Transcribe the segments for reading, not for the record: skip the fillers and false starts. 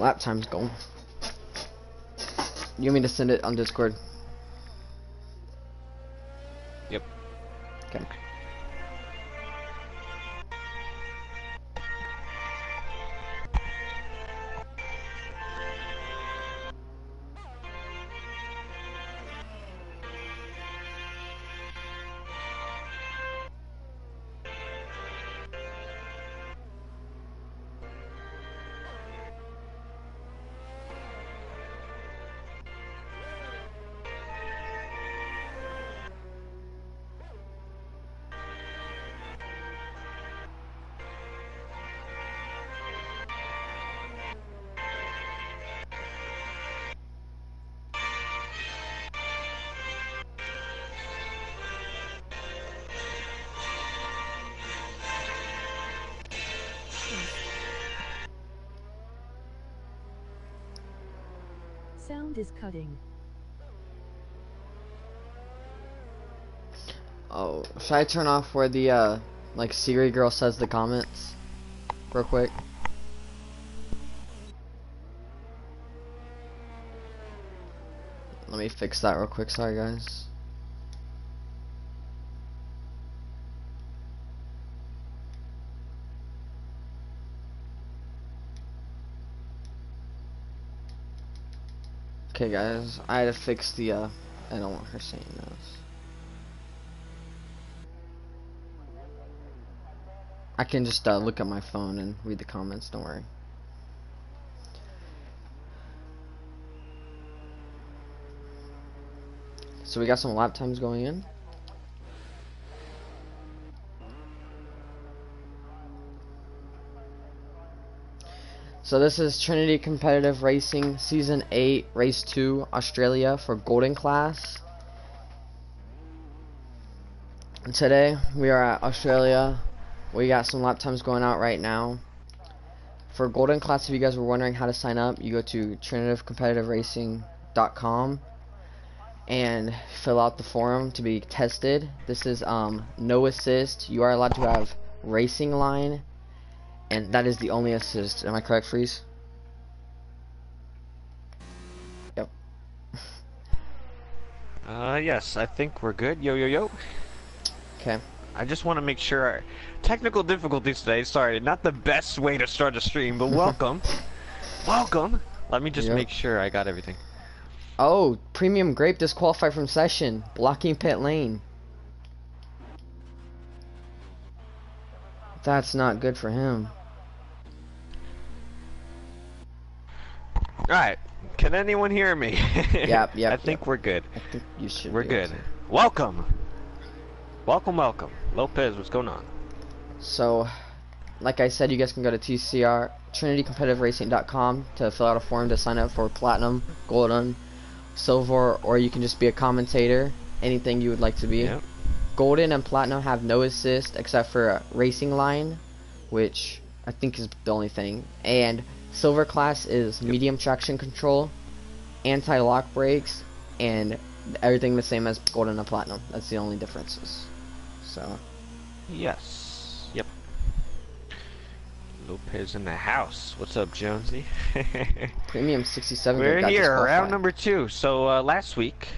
lap times go. You want me to send it on Discord? Yep. Okay. Sound is cutting. Oh, should I turn off where the like Siri girl says the comments real quick? Let me fix that real quick. Sorry, guys. Okay, guys, I had to fix the I don't want her saying this. I can just look at my phone and read the comments, don't worry. So we got some lap times going in. So this is Trinity Competitive Racing Season 8, Race 2, Australia for Golden Class. And today we are at Australia. We got some lap times going out right now. For Golden Class, if you guys were wondering how to sign up, you go to trinitivecompetitive.racing.com and fill out the form to be tested. This is no assist. You are allowed to have racing line, and that is the only assist. Am I correct, Freeze? Yep. Yes, I think we're good. Yo, yo, yo. Okay. I just want to make sure. Technical difficulties today. Sorry, not the best way to start a stream, but welcome. Welcome. Let me just make sure I got everything. Oh, Premium Grape disqualified from session. Blocking pit lane. That's not good for him. Alright. Can anyone hear me? Yep. I think we're good. I think you should. We're good. Welcome. Welcome, welcome. Lopez, what's going on? So, like I said, you guys can go to TCR, TrinityCompetitiveRacing.com to fill out a form to sign up for Platinum, Golden, Silver, or you can just be a commentator, anything you would like to be. Yep. Golden and Platinum have no assist except for a racing line, which I think is the only thing. And Silver class is medium traction control, anti-lock brakes, and everything the same as Golden and Platinum. That's the only differences. So. Yes. Yep. Lopez in the house. What's up, Jonesy? Premium 67. We're here, round number 2. So last week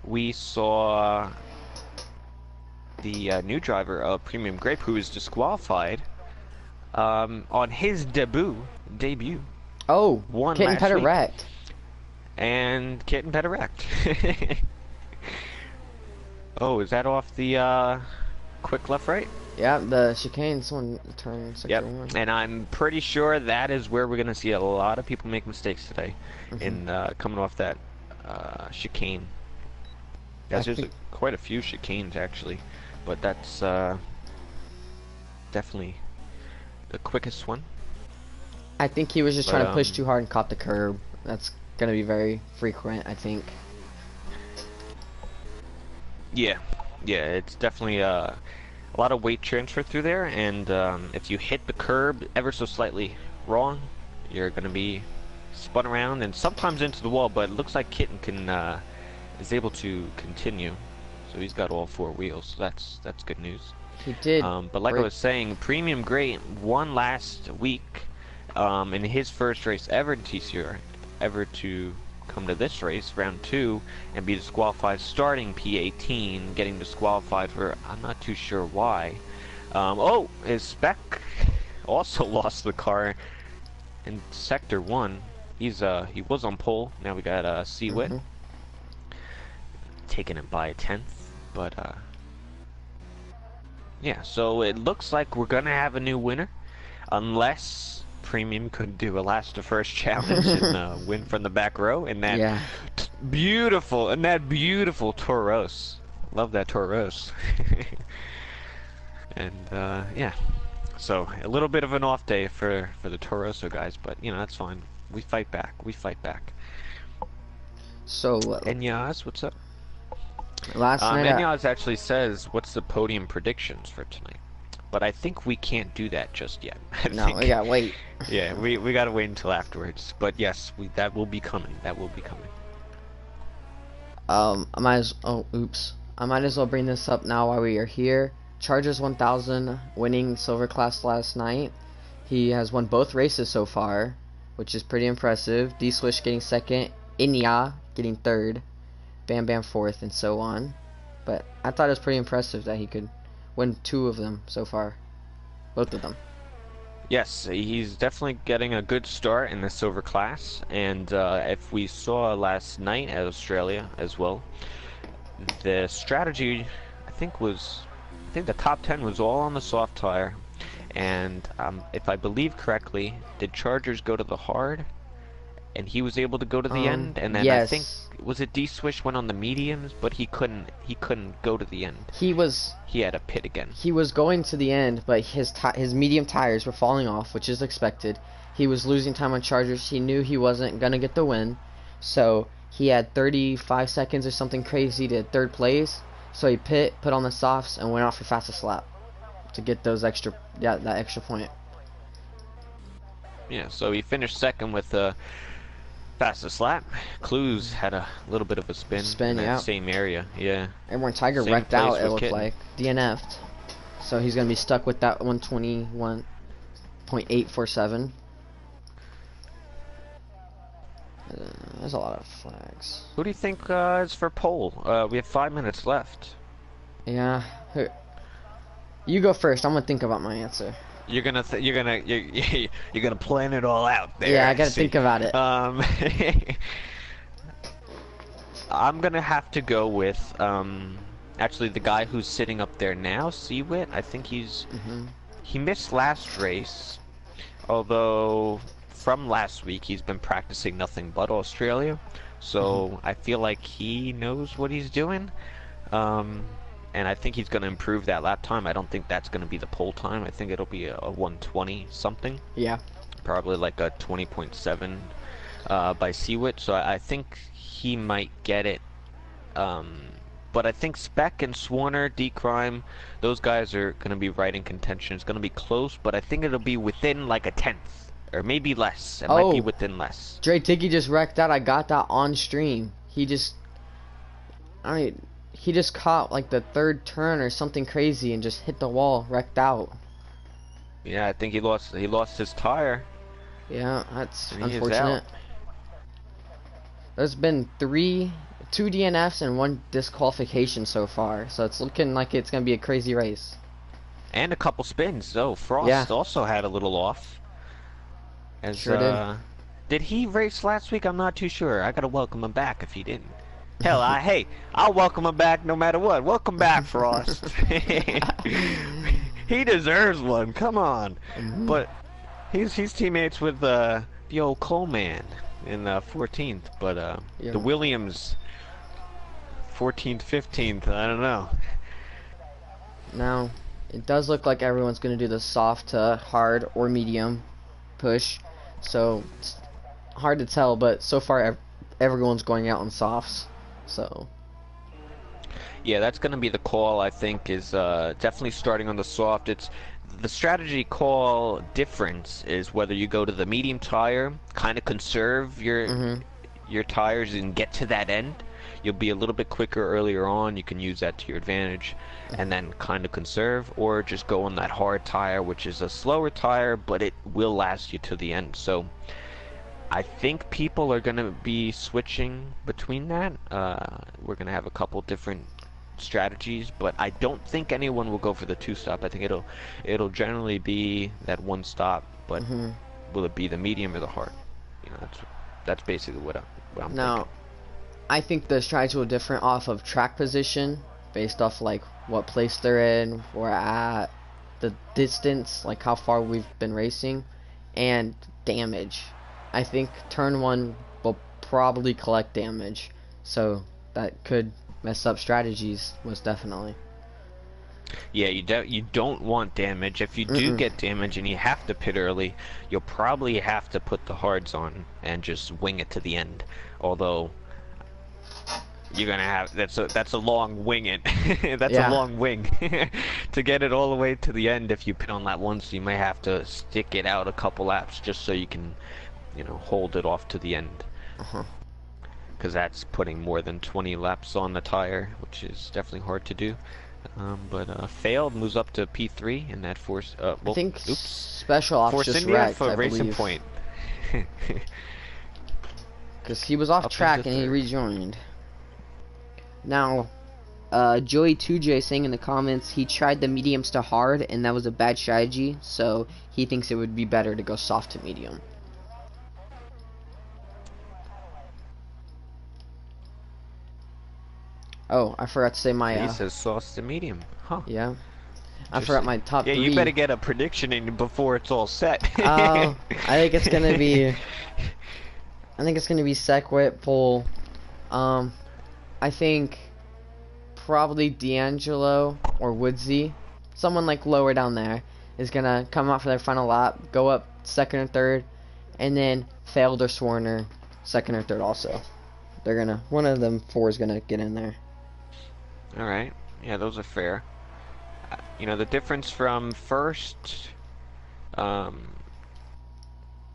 we saw the new driver of Premium Grape, who was disqualified on his debut. Oh, won Kitten last Petter week. wrecked. And Kitten Petter wrecked. Oh, is that off the quick left right? Yeah, the chicane, someone turned sector Yep, 1. and I'm pretty sure that is where we're going to see a lot of people make mistakes today in coming off that chicane. Yes, there's quite a few chicanes actually, but that's definitely the quickest one. I think he was just trying to push too hard and caught the curb. That's going to be very frequent, I think. Yeah, it's definitely a lot of weight transfer through there, and if you hit the curb ever so slightly wrong, you're going to be spun around and sometimes into the wall. But it looks like Kitten is able to continue, so he's got all 4 wheels. So that's good news. He did. But like I was saying, Premium Great won last week. in his first race ever in TCR, ever to come to this race, round 2, and be disqualified starting P18, getting disqualified for, I'm not too sure why. Oh, his spec also lost the car in sector 1. He was on pole. Now we got Seawit taking it by a 10th, but yeah, so it looks like we're gonna have a new winner, unless Premium could do a last to first challenge and win from the back row in that beautiful Toros. Love that Toros. And yeah, so a little bit of an off day for the Toroso guys, but you know, that's fine. We fight back. We fight back. So Enyas, what's up? last night Enyas actually says, "What's the podium predictions for tonight?" But I think we can't do that just yet. we gotta wait. Yeah, we gotta wait until afterwards. But yes, that will be coming. That will be coming. I might as well bring this up now while we are here. Chargers 1000 winning silver class last night. He has won both races so far, which is pretty impressive. D-Swish getting second, Inya getting third, Bam Bam fourth, and so on. But I thought it was pretty impressive that he could win 2 of them so far. Both of them. Yes, he's definitely getting a good start in the silver class, and if we saw last night at Australia as well, the strategy I think the top 10 was all on the soft tire, and if I believe correctly, did Chargers go to the hard, and he was able to go to the end, and then yes. I think was it D-Swish went on the mediums, but he couldn't go to the end. He had a pit again. He was going to the end, but his medium tires were falling off, which is expected. He was losing time on Chargers. He knew he wasn't gonna get the win, so he had 35 seconds or something crazy to third place. So he put on the softs, and went off for fastest lap to get those that extra point. Yeah, so he finished second with the fastest lap. Clues had a little bit of a spin in that same area. Yeah. And when Tiger wrecked out, it looked like DNF'd. So he's gonna be stuck with that 121.847. There's a lot of flags. Who do you think is for pole? We have 5 minutes left. Yeah. You go first. I'm gonna think about my answer. You're gonna plan it all out there. Yeah, I gotta think about it. I'm gonna have to go with actually the guy who's sitting up there now, Seawit. I think he missed last race, although from last week he's been practicing nothing but Australia, so I feel like he knows what he's doing, and I think he's going to improve that lap time. I don't think that's going to be the pole time. I think it'll be a 120 something. Yeah, probably like a 20.7 by Seawit, so I think he might get it. But I think Spec and Swarner, D-Crime, those guys are going to be right in contention. It's going to be close, but I think it'll be within like a 10th. Or maybe less. It might be within less. Dre Dickey just wrecked out. I got that on stream. He just caught like the third turn or something crazy and just hit the wall, wrecked out. Yeah, I think he lost his tire. Yeah, that's unfortunate. There's been 2 DNFs and 1 disqualification so far, so it's looking like it's gonna be a crazy race. And a couple spins. So Frost also had a little off. Did he race last week? I'm not too sure. I gotta welcome him back if he didn't. Hell, I'll welcome him back no matter what. Welcome back, Frost. He deserves one. Come on. But he's teammates with the old Coleman in 14th. But the Williams 14th, 15th. I don't know. Now, it does look like everyone's gonna do the soft to hard or medium push. So it's hard to tell, but so far everyone's going out on softs. So yeah, that's going to be the call. I think is definitely starting on the soft. It's the strategy call difference is whether you go to the medium tire, kind of conserve your tires and get to that end. you'll be a little bit quicker earlier on. You can use that to your advantage and then kind of conserve, or just go on that hard tire, which is a slower tire, but it will last you to the end. So I think people are going to be switching between that. We're going to have a couple different strategies, but I don't think anyone will go for the two-stop. I think it'll generally be that one stop, but will it be the medium or the hard? You know, that's basically what I'm Now, thinking. I think the strategy will differ off of track position, based off like what place they're in, or at the distance, like how far we've been racing, and damage. I think turn 1 will probably collect damage, so that could mess up strategies, most definitely. Yeah, you don't want damage. If you do get damage and you have to pit early, you'll probably have to put the hards on and just wing it to the end. Although you're gonna have that's a long wing it. That's a long wing to get it all the way to the end. If you pit on lap 1, so you may have to stick it out a couple laps just so you can, you know, hold it off to the end. Because that's putting more than 20 laps on the tire, which is definitely hard to do. But Failed moves up to P3 in that Force. Well, I think oops. Special Ops Force just India wrecked, for I Racing believe. Point. Because he was off Up track into and he third. rejoined. Now, Joey2J saying in the comments he tried the mediums to hard and that was a bad strategy, so he thinks it would be better to go soft to medium. Oh, I forgot to say my He says sauce to medium. Huh. yeah. I forgot my top Yeah, 3. you better get a prediction in before it's all set. I think it's gonna be Sequit, Pole. I think probably D'Angelo or Woodsy, someone like lower down there, is gonna come out for their final lap, go up second or third, and then Failed or Swarner second or third also. They're gonna, one of them 4 is gonna get in there. Alright. Yeah, those are fair. You know, the difference from first,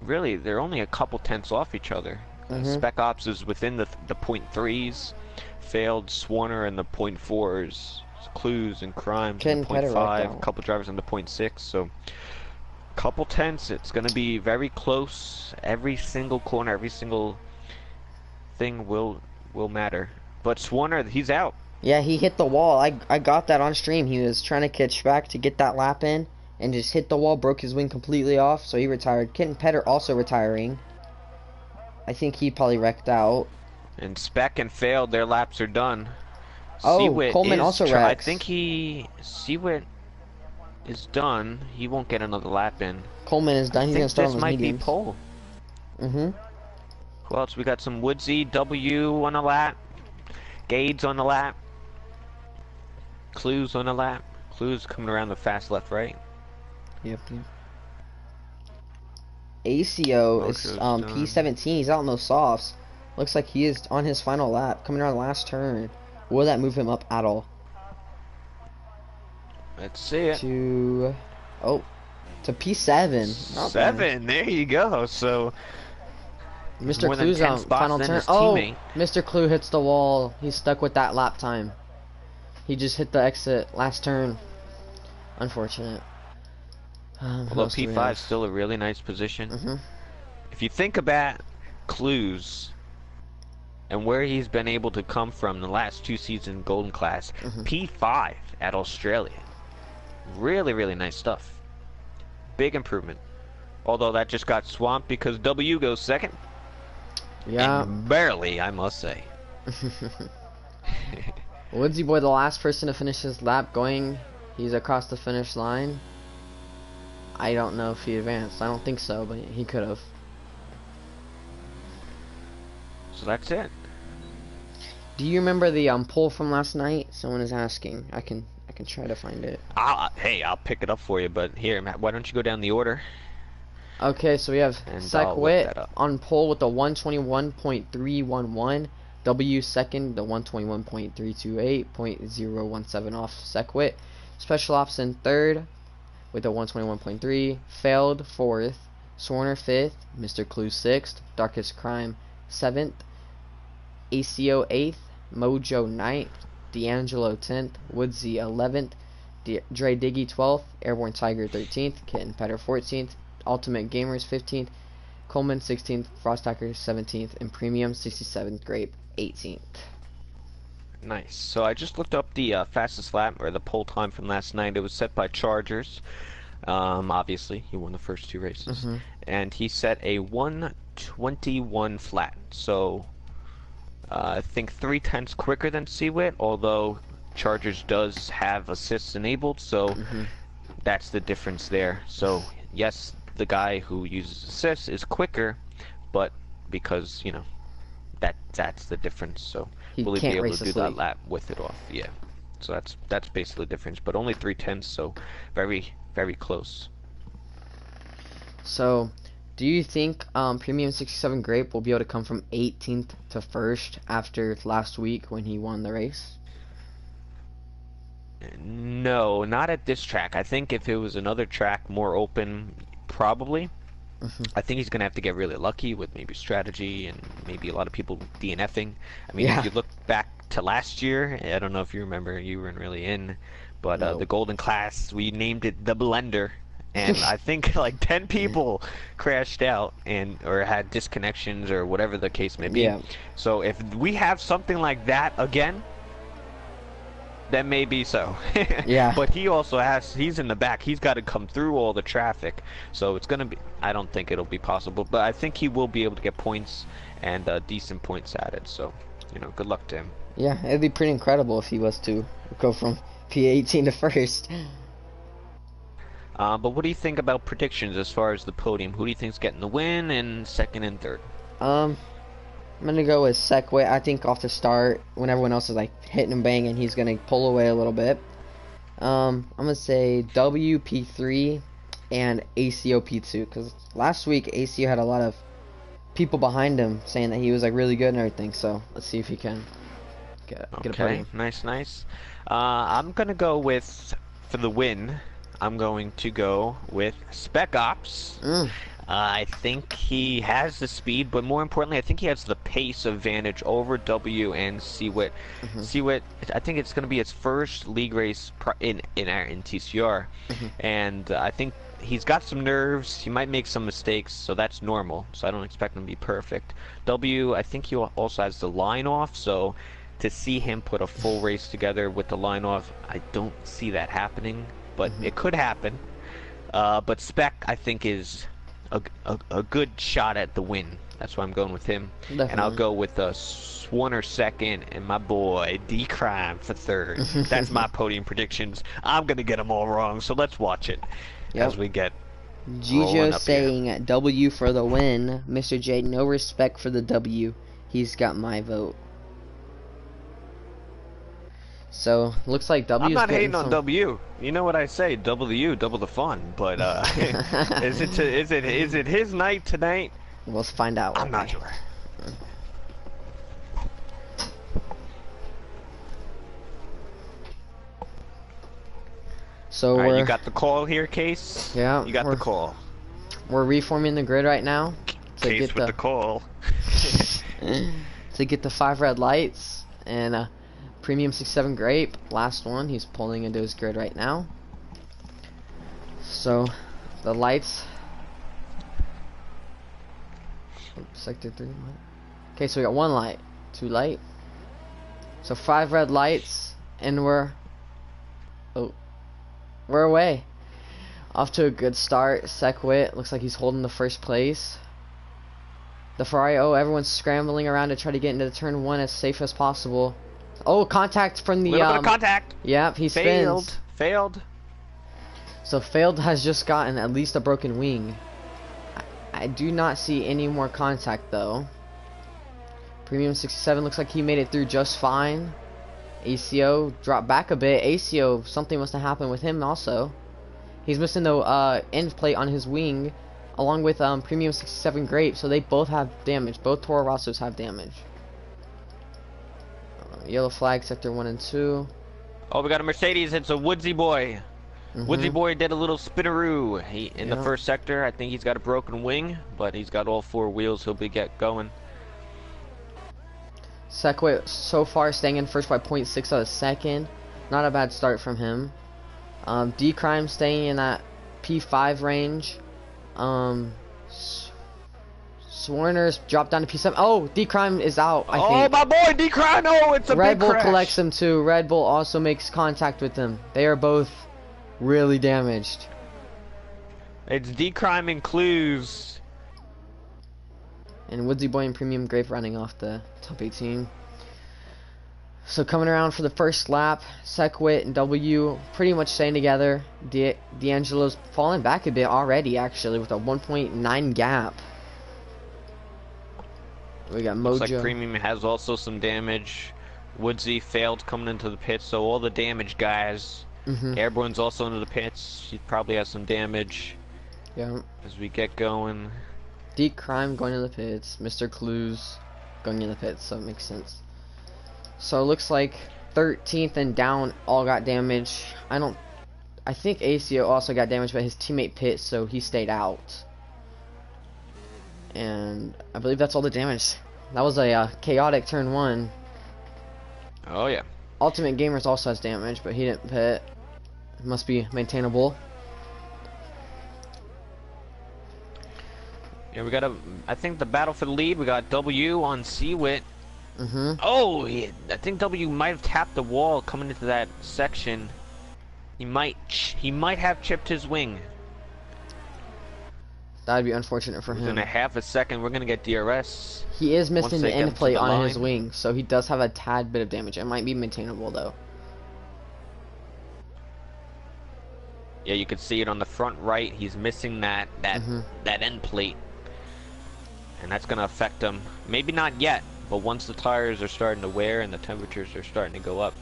really, they're only a couple tenths off each other. Spec Ops is within the .3s. Failed, Swarner, and the .4s. Clues and Crimes in the .5. A couple drivers in the .6. So, couple tenths. It's going to be very close. Every single corner, every single thing will matter. But Swarner, he's out. Yeah, he hit the wall. I got that on stream. He was trying to catch back to get that lap in, and just hit the wall, broke his wing completely off, so he retired. Kitten Petter also retiring. I think he probably wrecked out. And Spec and Failed, their laps are done. Oh, Seawit Coleman also wrecks. I think Seawit is done. He won't get another lap in. Coleman is done. He's gonna start on this his might mediums. be pole. Who else? We got some Woodsy, W on a lap. Gades on the lap. Clues on the lap. Clues coming around the fast left, right? Yep. ACO is P17. He's out in those softs. Looks like he is on his final lap, coming around the last turn. Will that move him up at all? Let's see it. To P7. Not 7. There you go. So Mr. more than Clue's 10 on spots final than turn. his Oh, teammate. Mr. Clue hits the wall. He's stuck with that lap time. He just hit the exit last turn. Unfortunate. Although P5 is still a really nice position. If you think about Clues and where he's been able to come from the last 2 seasons Golden Class, P5 at Australia. Really, really nice stuff. Big improvement. Although that just got swamped because W goes second. Yeah. And barely, I must say. Woodsy Boy, the last person to finish his lap going. He's across the finish line. I don't know if he advanced. I don't think so, but he could have. So that's it. Do you remember the poll from last night? Someone is asking. I can try to find it. Hey, I'll pick it up for you. But here, Matt, why don't you go down the order? Okay, so we have And I'll look Sequit that up. on pole with the 121.311. W second, the 121.328, .017 off Sequit. Special Ops in third with a 121.3. Failed fourth. Swarner fifth. Mr. Clue sixth. Darkest Crime seventh. ACO eighth. Mojo 9th, D'Angelo 10th, Woodsy 11th, Dre Diggy 12th, Airborne Tiger 13th, Kitten Petter 14th, Ultimate Gamers 15th, Coleman 16th, Frosthacker 17th, and Premium 67th Grape 18th. Nice. So I just looked up the fastest lap, or the pole time from last night. It was set by Chargers. Obviously, he won the first 2 races. And he set a 1:21 flat. So I think 3/10 quicker than Seawit, although Chargers does have assists enabled, so that's the difference there. So yes, the guy who uses assists is quicker, but because, you know, that's the difference. So will he be able to do that lap with it off? Yeah. So that's basically the difference, but only 3/10, so very, very close. So do you think Premium 67 Grape will be able to come from 18th to 1st after last week when he won the race? No, not at this track. I think if it was another track more open, probably. I think he's going to have to get really lucky with maybe strategy and maybe a lot of people DNFing. I mean, if you look back to last year, I don't know if you remember, you weren't really in, but the Golden Class, we named it the Blender. And I think like 10 people crashed out or had disconnections or whatever the case may be. So if we have something like that again, then maybe so. But he also he's in the back. He's got to come through all the traffic. So it's going to be, I don't think it'll be possible, but I think he will be able to get points and decent points added. So, you know, good luck to him. Yeah, it'd be pretty incredible if he was to go from P18 to 1st. But what do you think about predictions as far as the podium? Who do you think's getting the win and 2nd and 3rd? I'm gonna go with Sekway. I think off the start, when everyone else is like hitting and banging, he's gonna pull away a little bit. I'm gonna say WP3 and ACO P2, because last week ACO had a lot of people behind him saying that he was like really good and everything. So let's see if he can get a podium. Nice. I'm gonna go with, for the win, I'm going to go with Spec Ops. I think he has the speed, but more importantly, I think he has the pace advantage over W and Seawit. Seawit, I think it's going to be his first league race in TCR, and I think he's got some nerves. He might make some mistakes, so that's normal. So I don't expect him to be perfect. W, I think he also has the line off, so to see him put a full race together with the line off, I don't see that happening, but it could happen. But Spec, I think, is a good shot at the win. That's why I'm going with him. Definitely. And I'll go with Swanner 2nd and my boy D-Crime for 3rd. That's my podium predictions. I'm going to get them all wrong, so let's watch it as we get Gijo saying W for the win. Mr. J, no respect for the W. He's got my vote. So looks like W. I'm not hating on W. You know what I say? W, double the fun. But is it his night tonight? We'll find out. I'm not sure. So right, you got the call here, Case. Yeah, you got the call. We're reforming the grid right now to Case get with the call. to get the 5 red lights and Premium 67 Grape, last one. He's pulling into his grid right now. So the lights. Sector 3. Okay, so we got 1 light, 2 light. So 5 red lights, and we're away. Off to a good start. Sekwit looks like he's holding the 1st place. The Ferrari, everyone's scrambling around to try to get into the turn 1 as safe as possible. Oh, contact from the little bit of contact. Yep, he spins. Failed. So Failed has just gotten at least a broken wing. I do not see any more contact though. Premium 67 looks like he made it through just fine. ACO dropped back a bit. ACO, something must have happened with him also. He's missing the end plate on his wing, along with Premium 67 Grape, so they both have damage. Both Toro Rossos have damage. Yellow flag, sector 1 and 2. Oh, we got a Mercedes. It's a Woodsy boy. Woodsy boy did a little spinneroo. In the 1st sector, I think he's got a broken wing, but he's got all 4 wheels. He'll be going. Sequit so far staying in first by 0.6 of a second. Not a bad start from him. D-Crime staying in that P5 range. Swarner's dropped down to P7. Oh, D-Crime is out, I think. Oh, my boy, D-Crime! Oh, it's a Red big Bull crash. collects him too. Red Bull also makes contact with him. They are both really damaged. It's D-Crime and Clues. And Woodsy Boy and Premium Grape running off the top 18. So coming around for the first lap, Sequit and W pretty much staying together. D'Angelo's falling back a bit already, actually, with a 1.9 gap. We got Mojo. Looks like Premium has also some damage. Woodsy failed coming into the pits, so all the damage guys. Airborne's also into the pits. He probably has some damage. Yeah. As we get going. Deep Crime going to the pits. Mr. Clues going in the pits, so it makes sense. So it looks like 13th and down all got damage. I think ACO also got damaged, but his teammate pit, so he stayed out. And I believe that's all the damage. That was a chaotic turn 1. Oh yeah. Ultimate Gamers also has damage, but he didn't pit. It must be maintainable. Yeah, we got I think the battle for the lead. We got W on Seawit. Oh, I think W might have tapped the wall coming into that section. He might have chipped his wing. That'd be unfortunate for him. In a half a second, we're gonna get DRS. He is missing the end plate on line. his wing, so he does have a tad bit of damage. It might be maintainable though. Yeah, you can see it on the front right. He's missing that end plate, and that's gonna affect him. Maybe not yet, but once the tires are starting to wear and the temperatures are starting to go up,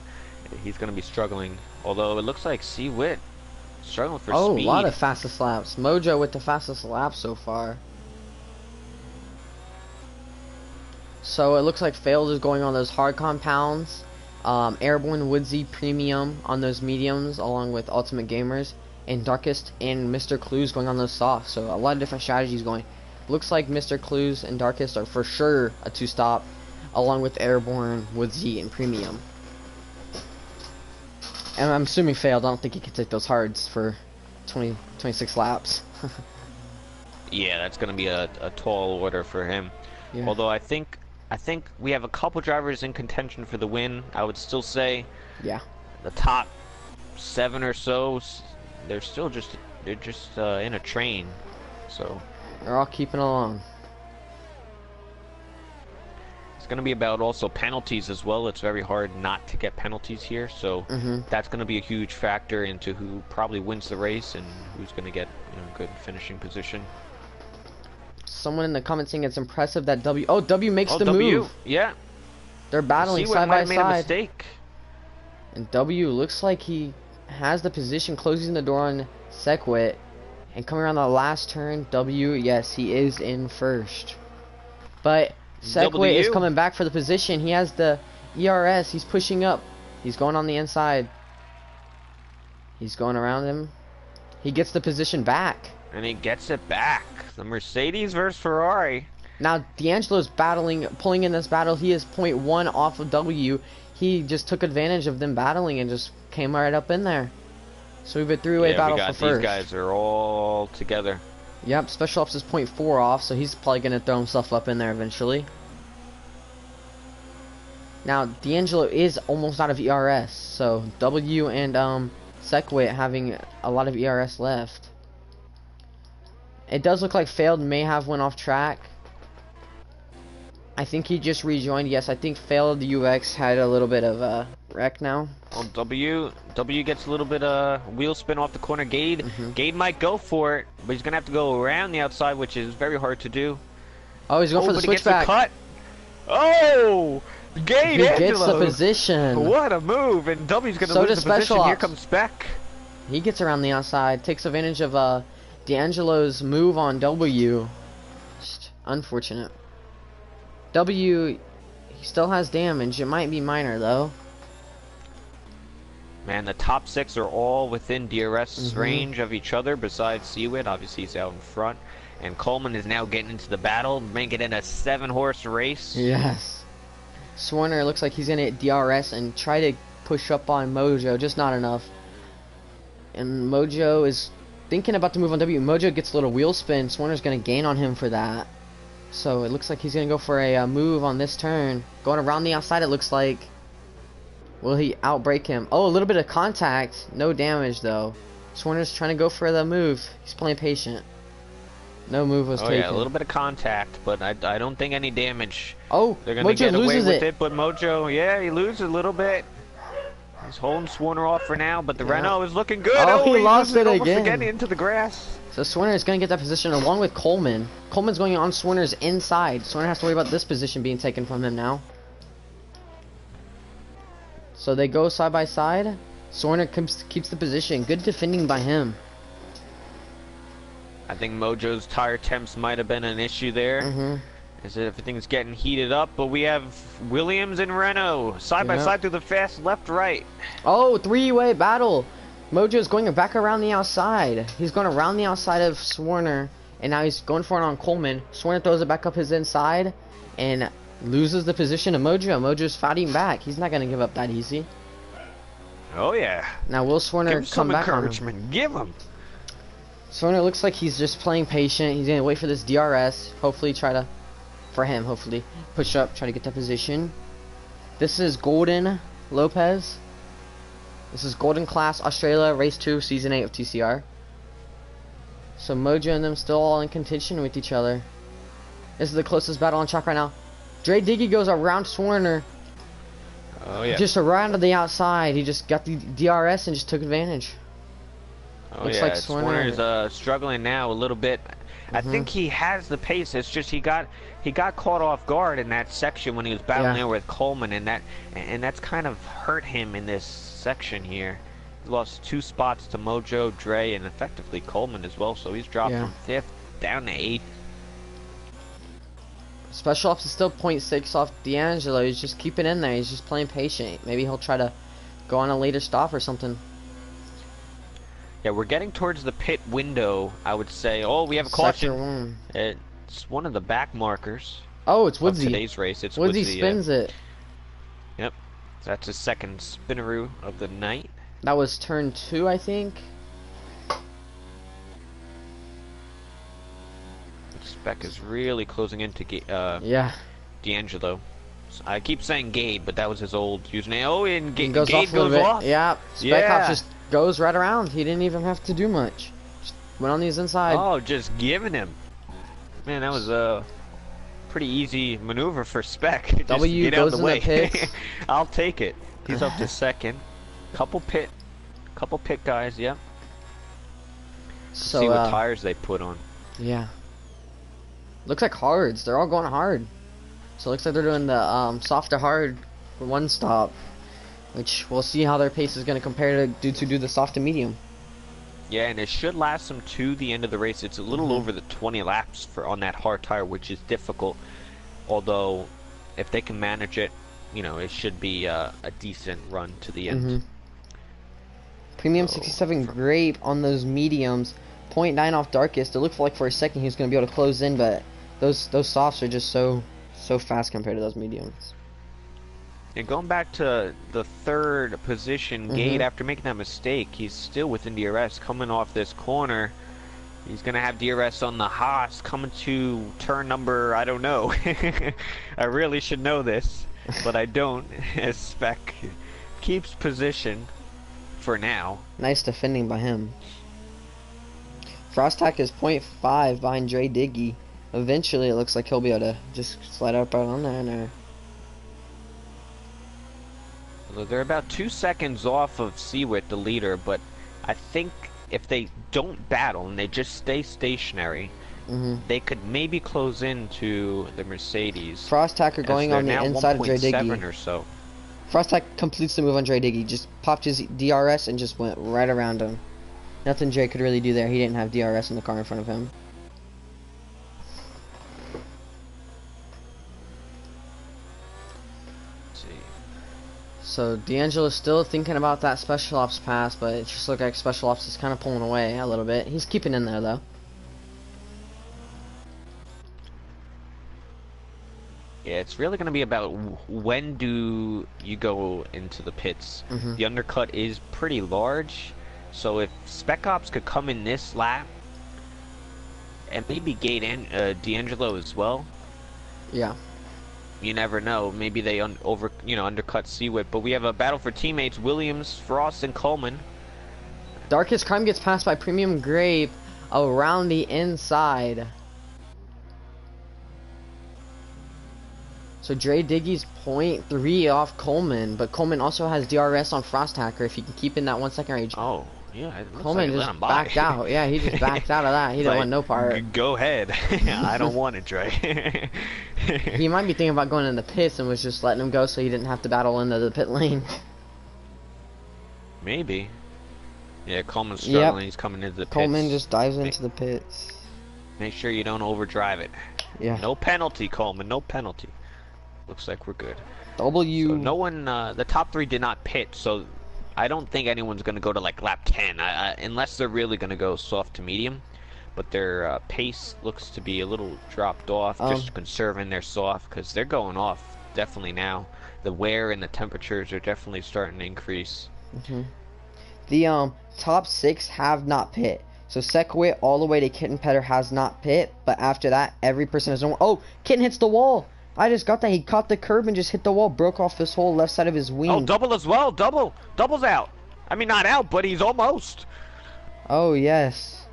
he's gonna be struggling. Although it looks like C-Wit struggling for speed. Oh, a lot of fastest laps. Mojo with the fastest lap so far. So it looks like Failed is going on those hard compounds. Airborne, Woodsy, Premium on those mediums, along with Ultimate Gamers. And Darkest and Mr. Clues going on those softs. So a lot of different strategies going. Looks like Mr. Clues and Darkest are for sure a 2-stop, along with Airborne, Woodsy, and Premium. And I'm assuming Failed. I don't think he can take those hards for 26 laps. Yeah, that's gonna be a tall order for him. Yeah. Although I think we have a couple drivers in contention for the win. I would still say, yeah, the top 7 or so, they're just in a train. So they're all keeping along. It's going to be about also penalties as well. It's very hard not to get penalties here, so that's going to be a huge factor into who probably wins the race and who's going to get good finishing position. Someone in the comments saying it's impressive that W makes the move. Yeah, they're battling side by made side. A mistake. And W looks like he has the position, closing the door on Sequit, and coming around the last turn. W, yes, he is in first, but Sequit is coming back for the position. He has the ERS. He's pushing up. He's going on the inside. He's going around him. He gets the position back. And he gets it back. The Mercedes versus Ferrari. Now, D'Angelo's pulling in this battle. He is 0.1 off of W. He just took advantage of them battling and just came right up in there. So we have a three-way battle for first. These guys are all together. Yep, Special Ops is 0.4 off, so he's probably going to throw himself up in there eventually. Now, D'Angelo is almost out of ERS, so W and Sequit having a lot of ERS left. It does look like Failed may have went off track. I think he just rejoined. Yes, I think Failed UX had a little bit of a wreck now. Well, W gets a little bit of wheel spin off the corner. Gade might go for it, but he's gonna have to go around the outside, which is very hard to do. Oh, he's going for the switchback. Cut. Oh, Gade gets the position. What a move! And W's gonna lose the position. Here comes Spec. He gets around the outside, takes advantage of D'Angelo's move on W. Just unfortunate. W, he still has damage. It might be minor though. Man, the top 6 are all within DRS's range of each other, besides Seawit. Obviously, he's out in front. And Coleman is now getting into the battle, making it a 7-horse race. Yes. Swarner looks like he's gonna hit DRS and try to push up on Mojo, just not enough. And Mojo is thinking about to move on W. Mojo gets a little wheel spin. Swarner's gonna gain on him for that. So it looks like he's gonna go for a move on this turn. Going around the outside, it looks like. Will he outbrake him? Oh, a little bit of contact. No damage though. Swarner's trying to go for the move. He's playing patient. No move was taken. Yeah, a little bit of contact, but I don't think any damage. Oh, they're gonna Mojo get away loses with it. But Mojo, yeah, he loses a little bit. He's holding Swarner off for now, but the Renault is looking good. Oh, he lost it almost again. Getting into the grass. So Swarner is going to get that position along with Coleman. Coleman's going on Swarner's inside. Swarner has to worry about this position being taken from him now. So they go side by side. Swarner keeps the position. Good defending by him. I think Mojo's tire temps might have been an issue there. As everything's getting heated up, but we have Williams and Renault side by side through the fast left-right. Oh, three-way battle. Mojo's going back around the outside. He's going around the outside of Swarner, and now he's going for it on Coleman. Swarner throws it back up his inside and loses the position of Mojo. Mojo's fighting back. He's not going to give up that easy. Oh, yeah. Now, will Swarner come back on him? Give him some encouragement. Give him. Swarner looks like he's just playing patient. He's going to wait for this DRS. Hopefully try to... For him, hopefully. Push up, try to get that position. This is Golden Lopez. This is Golden Class Australia Race 2 Season 8 of TCR. So Mojo and them still all in contention with each other. This is the closest battle on track right now. Dre Diggy goes around Swarner. Oh yeah. Just around to the outside. He just got the DRS and just took advantage. Oh Looks yeah, like Swarner's struggling now a little bit. I think he has the pace. It's just he got caught off guard in that section when he was battling there with Coleman, and that's kind of hurt him in this section here. He lost 2 spots to Mojo, Dre, and effectively Coleman as well. So he's dropped from 5th down to 8th. Special Ops is still 0.6 off D'Angelo. He's just keeping in there. He's just playing patient. Maybe he'll try to go on a later stop or something. Yeah, we're getting towards the pit window, I would say. Oh, we have a caution. It's one of the back markers. Oh, it's Woodsy. Today's race. It's Woodsy spins it. Yep. That's his second spinneroo of the night. That was turn 2, I think. Spec is really closing into D'Angelo. So I keep saying Gade, but that was his old username. Oh, and Gade goes off. Yeah, Spec Ops just goes right around. He didn't even have to do much. Just went on these inside. Oh, just giving him. Man, that was a pretty easy maneuver for Spec. W get goes out in the pits. I'll take it. He's up to second. Couple pit guys. Yeah. So see what tires they put on. Yeah. Looks like hards. They're all going hard. So it looks like they're doing the soft to hard for one stop, which we'll see how their pace is going to compare to do the soft to medium. Yeah, and it should last them to the end of the race. It's a little over the 20 laps on that hard tire, which is difficult. Although, if they can manage it, you know, it should be a decent run to the end. Premium 67 grape on those mediums, 0.9 off darkest. It looked like for a second he was going to be able to close in, but those softs are just so fast compared to those mediums. And going back to the third position, Gade, after making that mistake, he's still within DRS. Coming off this corner, he's going to have DRS on the Haas. Coming to turn number, I don't know. I really should know this, but I don't. As Spec keeps position for now. Nice defending by him. Frostak is 0.5 behind Dre Diggy. Eventually, it looks like he'll be able to just slide up right on there. They're about 2 seconds off of Seawitt, the leader, but I think if they don't battle and they just stay stationary, they could maybe close into the Mercedes. Frostak going on the inside of Dre Diggy. Or so. Frostak completes the move on Dre Diggy. Just popped his DRS and just went right around him. Nothing Dre could really do there. He didn't have DRS in the car in front of him. So D'Angelo's still thinking about that Special Ops pass, but it just looks like Special Ops is kind of pulling away a little bit. He's keeping in there though. Yeah, it's really going to be about when do you go into the pits. Hmm. The undercut is pretty large, so if Spec Ops could come in this lap and maybe gate in D'Angelo as well, Yeah. you never know. Maybe they undercut Seawit. But we have a battle for teammates: Williams, Frost, and Coleman. Darkest Crime gets passed by Premium Grape around the inside. So Dre Diggy's 0.3 off Coleman, but Coleman also has DRS on Frost Hacker if he can keep in that 1 second range. Oh, yeah. It looks Coleman like just backed out. Yeah, he just backed out of that. He didn't want no part. Go ahead. I don't want it, Dre. He might be thinking about going in the pits and was just letting him go so he didn't have to battle into the pit lane. Maybe. Yeah, Coleman's struggling. Yep. He's coming into the pits. Coleman just dives into the pits. Make sure you don't overdrive it. Yeah. No penalty, Coleman. No penalty. Looks like we're good. W. So no one, the top 3 did not pit, so I don't think anyone's going to go to like lap 10, unless they're really going to go soft to medium. But their pace looks to be a little dropped off, just conserving their soft, because they're going off definitely now. The wear and the temperatures are definitely starting to increase. Mm-hmm. The top 6 have not pit. So Sequit all the way to Kitten Petter has not pit, but after that, every person has no. Oh, Kitten hits the wall. I just got that. He caught the curb and just hit the wall, broke off this whole left side of his wing. Oh, double as well. Double's out. I mean, not out, but he's almost. Oh, yes.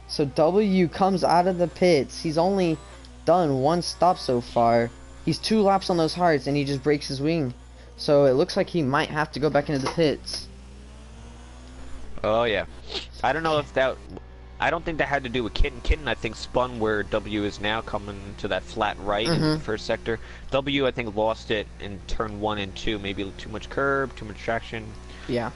So W comes out of the pits. He's only done 1 stop so far. He's 2 laps on those hards, and he just breaks his wing. So it looks like he might have to go back into the pits. Oh, yeah. I don't know if that... I don't think that had to do with Kitten. Kitten, I think, spun where W is now, coming to that flat right in the first sector. W, I think, lost it in turn 1 and 2. Maybe too much curb, too much traction. Yeah.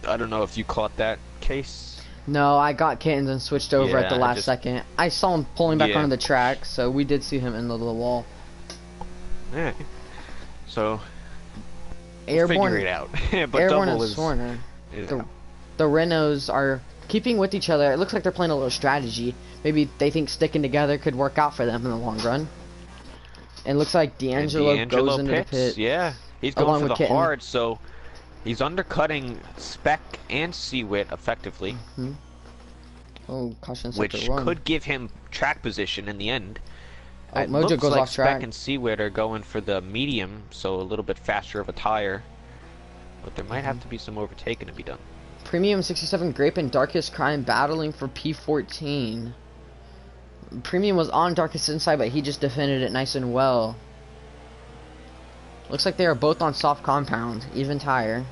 I don't know if you caught that case. No, I got Kittens and switched over at the last second. I saw him pulling back onto the track, so we did see him into the wall. Yeah. So, Airborne, figure it out. But Airborne Double and Swarner. is The Renos are keeping with each other. It looks like they're playing a little strategy. Maybe they think sticking together could work out for them in the long run. And it looks like D'Angelo goes into the pit. Yeah, he's going for the hard, so he's undercutting Spec and Seawit effectively. Oh, caution which could give him track position in the end. Oh, it Mojo looks goes like off track. Spec and Seawit are going for the medium, so a little bit faster of a tire. But there might have to be some overtaking to be done. Premium 67 Grape and Darkest Crime battling for P14. Premium was on Darkest Inside, but he just defended it nice and well. Looks like they are both on soft compound, even tire.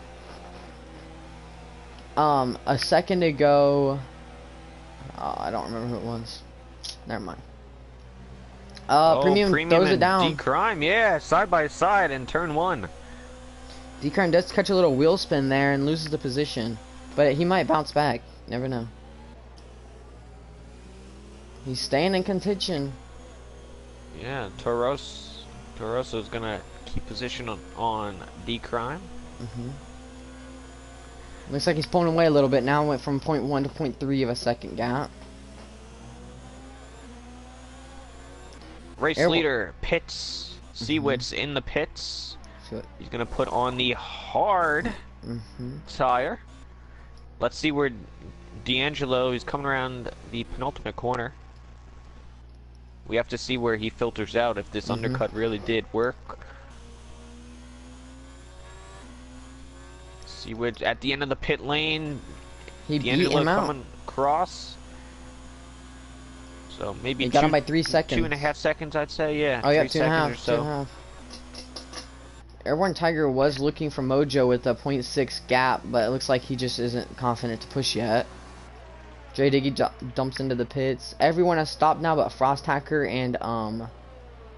A second ago, I don't remember who it was. Never mind. Premium throws it down. D-Crime, yeah, side by side in turn 1. D-Crime does catch a little wheel spin there and loses the position. But he might bounce back. Never know. He's staying in contention. Yeah, Toroso's gonna keep position on D-Crime. Looks like he's pulling away a little bit now. Went from 0.1 to 0.3 of a second gap. Race leader pits. Seawit's in the pits. He's gonna put on the hard tire. Let's see where D'Angelo is coming around the penultimate corner. We have to see where he filters out, if this undercut really did work. See where at the end of the pit lane, D'Angelo coming across. So maybe he got him by 3 seconds. 2.5 seconds, I'd say. Yeah. Oh yeah, 3 seconds or so. 2.5. Airborne Tiger was looking for Mojo with a 0.6 gap, but it looks like he just isn't confident to push yet. Dre Diggy dumps into the pits. Everyone has stopped now but Frost Hacker and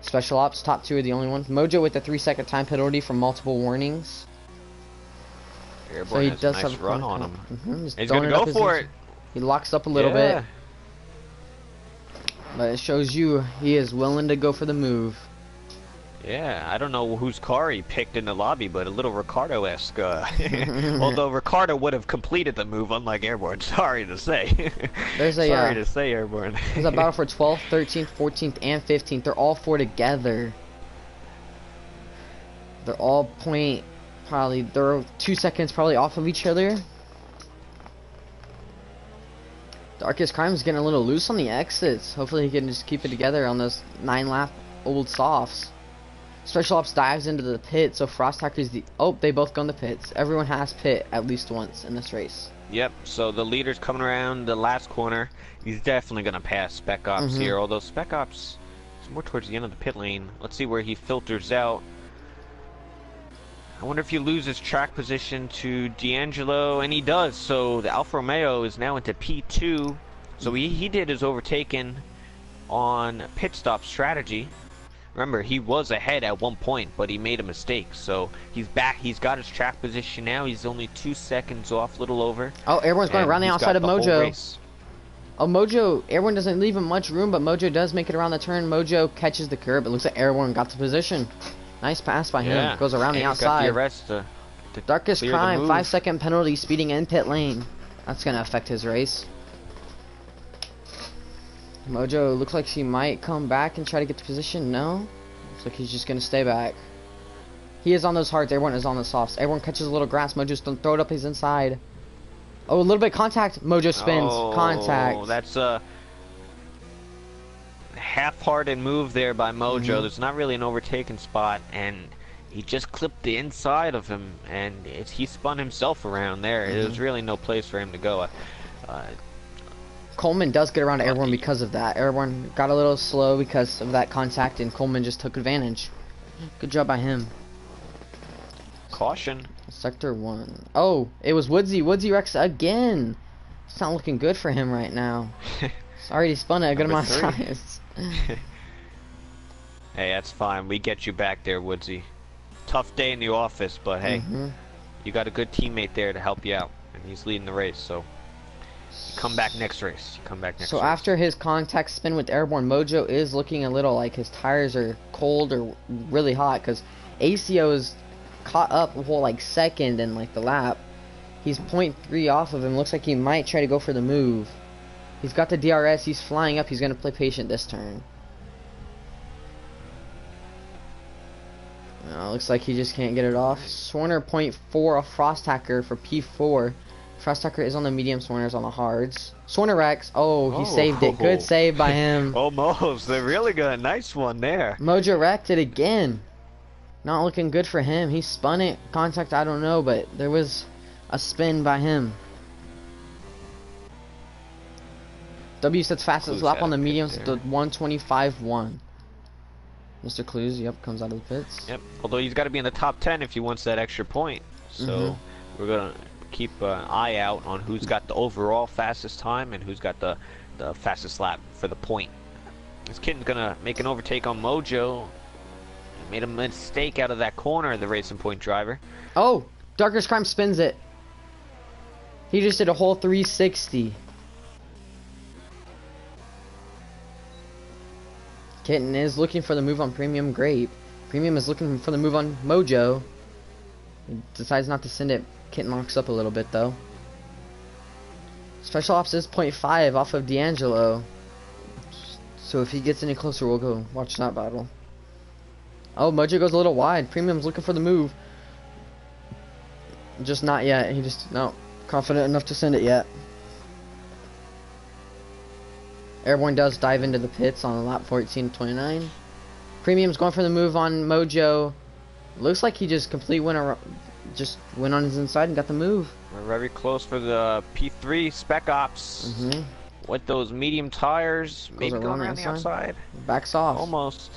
Special Ops. Top 2 are the only ones. Mojo with a 3-second time penalty from multiple warnings. Airborne so he does have a run on him. He's gonna go for it. He locks up a little bit. But it shows you he is willing to go for the move. Yeah, I don't know whose car he picked in the lobby, but a little Ricardo-esque. Although Ricardo would have completed the move, unlike Airborne. Sorry to say. There's a Sorry to say, Airborne. there's a battle for 12th, 13th, 14th, and 15th. They're all four together. They're all they're 2 seconds probably off of each other. Darkest Crime is getting a little loose on the exits. Hopefully he can just keep it together on those 9-lap old softs. Special Ops dives into the pit, so Frost Hacker's they both go in the pits. Everyone has pit at least once in this race. Yep, so the leader's coming around the last corner. He's definitely going to pass Spec Ops here, although Spec Ops is more towards the end of the pit lane. Let's see where he filters out. I wonder if he loses track position to D'Angelo, and he does, so the Alfa Romeo is now into P2. So he did his overtaking on pit stop strategy. Remember, he was ahead at one point, but he made a mistake. So he's back. He's got his track position now. He's only 2 seconds off, little over. Oh, everyone's going around the outside of Mojo. Oh, Mojo, Airborne doesn't leave him much room, but Mojo does make it around the turn. Mojo catches the curb. It looks like Airborne got the position. Nice pass by him. Goes around the outside. Got the arrest to Darkest Crime, 5-second penalty, speeding in pit lane. That's going to affect his race. Mojo looks like she might come back and try to get the position. No. Looks like he's just going to stay back. He is on those hards. Everyone is on the softs. Everyone catches a little grass. Mojo's going to throw it up his inside. Oh, a little bit of contact. Mojo spins. Contact. That's a half-hearted move there by Mojo. There's not really an overtaken spot, and he just clipped the inside of him, and he spun himself around there. There's really no place for him to go. Coleman does get around Airborne because of that. Airborne got a little slow because of that contact, and Coleman just took advantage. Good job by him. Caution. Sector 1. Oh, it was Woodsy. Woodsy Rex again. It's not looking good for him right now. Sorry he spun it a good amount of times. Hey, that's fine. We get you back there, Woodsy. Tough day in the office, but hey, you got a good teammate there to help you out, and he's leading the race, so come back next race. So after his contact spin with Airborne, Mojo is looking a little like his tires are cold or really hot, because ACO is caught up a whole like second in like the lap. He's 0.3 off of him. Looks like he might try to go for the move. He's got the DRS. He's flying up. He's going to play patient this turn. Looks like he just can't get it off. Swarner 0.4 off Frost Hacker for P4. Frost Hacker is on the medium, Swarner's on the hards. Swarner Rex. Oh, he saved it. Good save by him. Almost. They really got a nice one there. Mojo wrecked it again. Not looking good for him. He spun it. Contact, I don't know, but there was a spin by him. W sets fastest lap on the mediums at the 125.1. Mr. Clues, yep, comes out of the pits. Yep, although he's got to be in the top 10 if he wants that extra point. So we're going to keep an eye out on who's got the overall fastest time and who's got the fastest lap for the point. This kid's going to make an overtake on Mojo. Made a mistake out of that corner, the Racing Point driver. Oh, Darkest Crime spins it. He just did a whole 360. Kitten is looking for the move on Premium Grape. Premium is looking for the move on Mojo. He decides not to send it. Kitten locks up a little bit though. Special Ops is 0.5 off of D'Angelo. So if he gets any closer, we'll go watch that battle. Oh, Mojo goes a little wide. Premium's looking for the move. Just not yet. He just, no, confident enough to send it yet. Airborne does dive into the pits on lap 14.29. Premium's going for the move on Mojo. Looks like he just went on his inside and got the move. We're very close for the P3 Spec Ops. With those medium tires, maybe going around the outside. Backs off. Almost.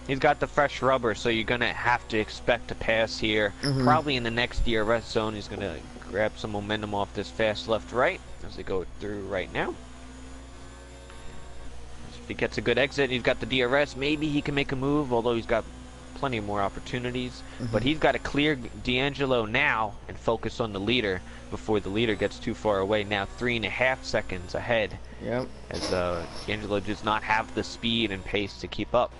He's got the fresh rubber, so you're going to have to expect to pass here. Probably in the next DRS zone, he's going to grab some momentum off this fast left-right as they go through right now. If he gets a good exit, he's got the DRS. Maybe he can make a move, although he's got plenty more opportunities. But he's got to clear D'Angelo now and focus on the leader before the leader gets too far away. Now 3.5 seconds ahead. Yep. As D'Angelo does not have the speed and pace to keep up.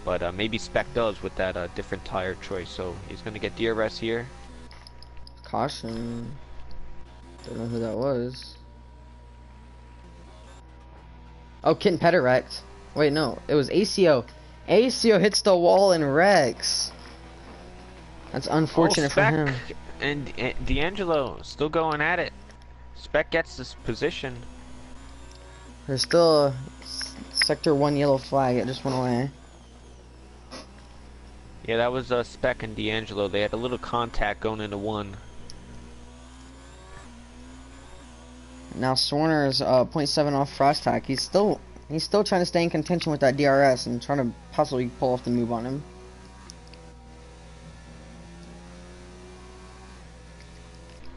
But maybe Spec does with that different tire choice. So he's going to get DRS here. Caution. Don't know who that was. Oh, Kitten Petter wrecked. Wait, no. It was ACO. ACO hits the wall and wrecks. That's unfortunate for him. And D'Angelo still going at it. Spec gets this position. There's still a Sector 1 yellow flag. It just went away. Yeah, that was Spec and D'Angelo. They had a little contact going into 1. Now Swarner's 0.7 off Frost Tack. He's still trying to stay in contention with that DRS and trying to possibly pull off the move on him.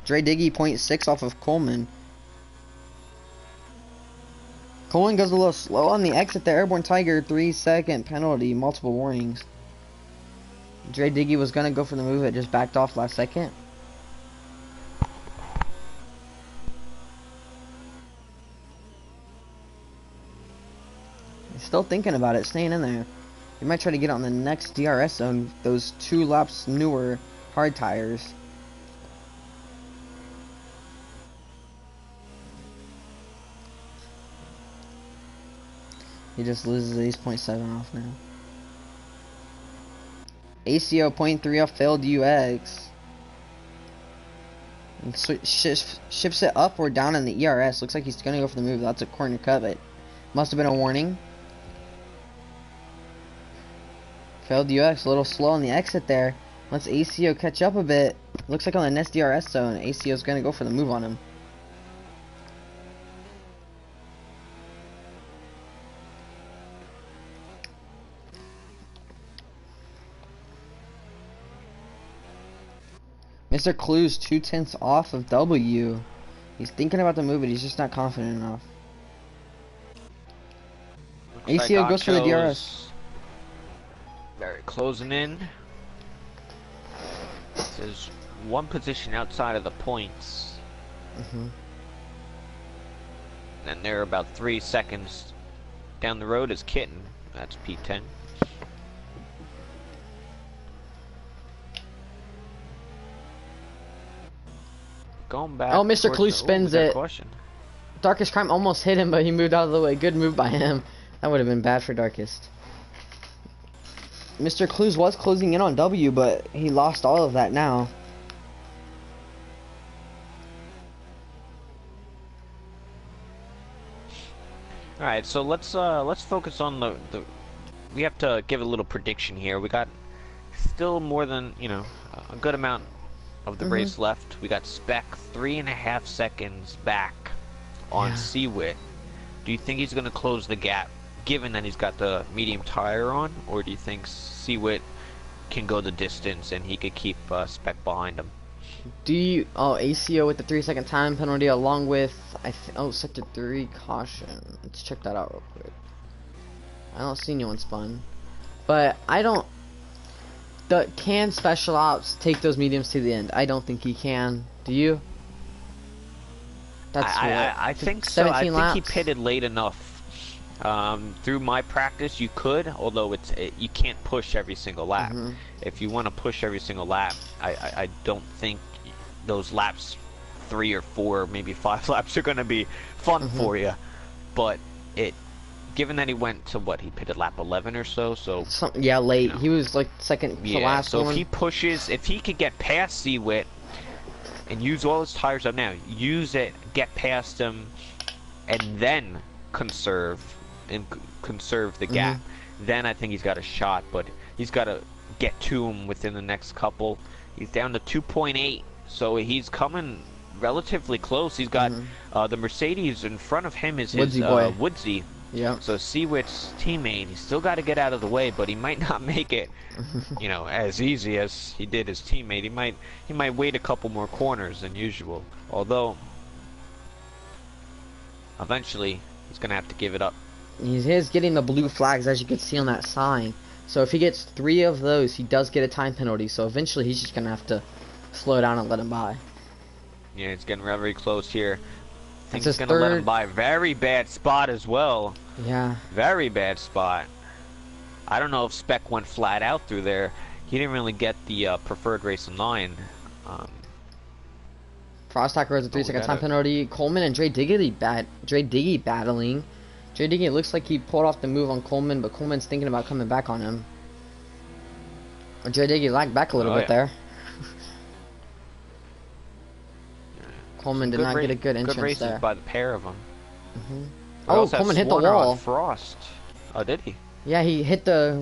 Dre Diggy 0.6 off of Coleman. Coleman goes a little slow on the exit there. Airborne Tiger 3-second penalty, multiple warnings. Dre Diggy was gonna go for the move, it just backed off last second. He's still thinking about it, staying in there. He might try to get on the next DRS zone, those 2 laps newer hard tires. He just loses these 0.7 off now. ACO 0.3 off failed UX. And shifts it up or down in the ERS. Looks like he's going to go for the move. That's a corner cut, but must have been a warning. Failed UX, a little slow on the exit there. Let's ACO catch up a bit. Looks like on the next DRS zone, ACO is going to go for the move on him. Mr. Clues 2/10 off of W. He's thinking about the move, but he's just not confident enough. ACO goes for the DRS. Very closing in. This is 1 position outside of the points. And they're about 3 seconds down the road is Kitten. That's P10. Going back. Oh, Mr. Clue spins it. Darkest Crime almost hit him, but he moved out of the way. Good move by him. That would have been bad for Darkest. Mr. Clues was closing in on W, but he lost all of that now. All right, so let's focus on the. We have to give a little prediction here. We got still more than a good amount of the race left. We got Spec 3.5 seconds back on Seawit. Do you think he's going to close the gap, given that he's got the medium tire on, or do you think Seawit can go the distance and he could keep Spec behind him? ACO with the 3-second time penalty along with Sector 3 caution. Let's check that out real quick. I don't see anyone spun, but can Special Ops take those mediums to the end? I don't think he can. Do you? That's I think so. I think he pitted late enough. Through my practice, you could, although you can't push every single lap. If you want to push every single lap, I don't think those laps, 3 or 4, maybe 5 laps, are going to be fun for you. But given that he went to he pitted lap 11 or so, late. He was like second to last one. So if he pushes, if he could get past Seawit and use all his tires up now, use it, get past him, and then conserve the gap, then I think he's got a shot. But he's got to get to him within the next couple. He's down to 2.8, so he's coming relatively close. He's got the Mercedes in front of him is his Woodsy. Yeah. So Seawit's teammate, he's still got to get out of the way, but he might not make it, as easy as he did his teammate. He might wait a couple more corners than usual. Although, eventually, he's gonna have to give it up. He is getting the blue flags, as you can see on that sign. So if he gets 3 of those, he does get a time penalty. So eventually, he's just gonna have to slow down and let him by. Yeah, it's getting very close here. I think he's gonna let him by. Very bad spot as well. Yeah. Very bad spot. I don't know if Spec went flat out through there. He didn't really get the preferred racing line. Frost Hacker has a 3-second time it. penalty. Coleman and Dre Diggy battling. Dre Diggy looks like he pulled off the move on Coleman, but Coleman's thinking about coming back on him. Dre Diggy lagged back a little bit there. Coleman did not get a good entrance good races there. By the pair of them. Oh, Coleman hit the wall. Frost. Oh, did he? Yeah, he hit the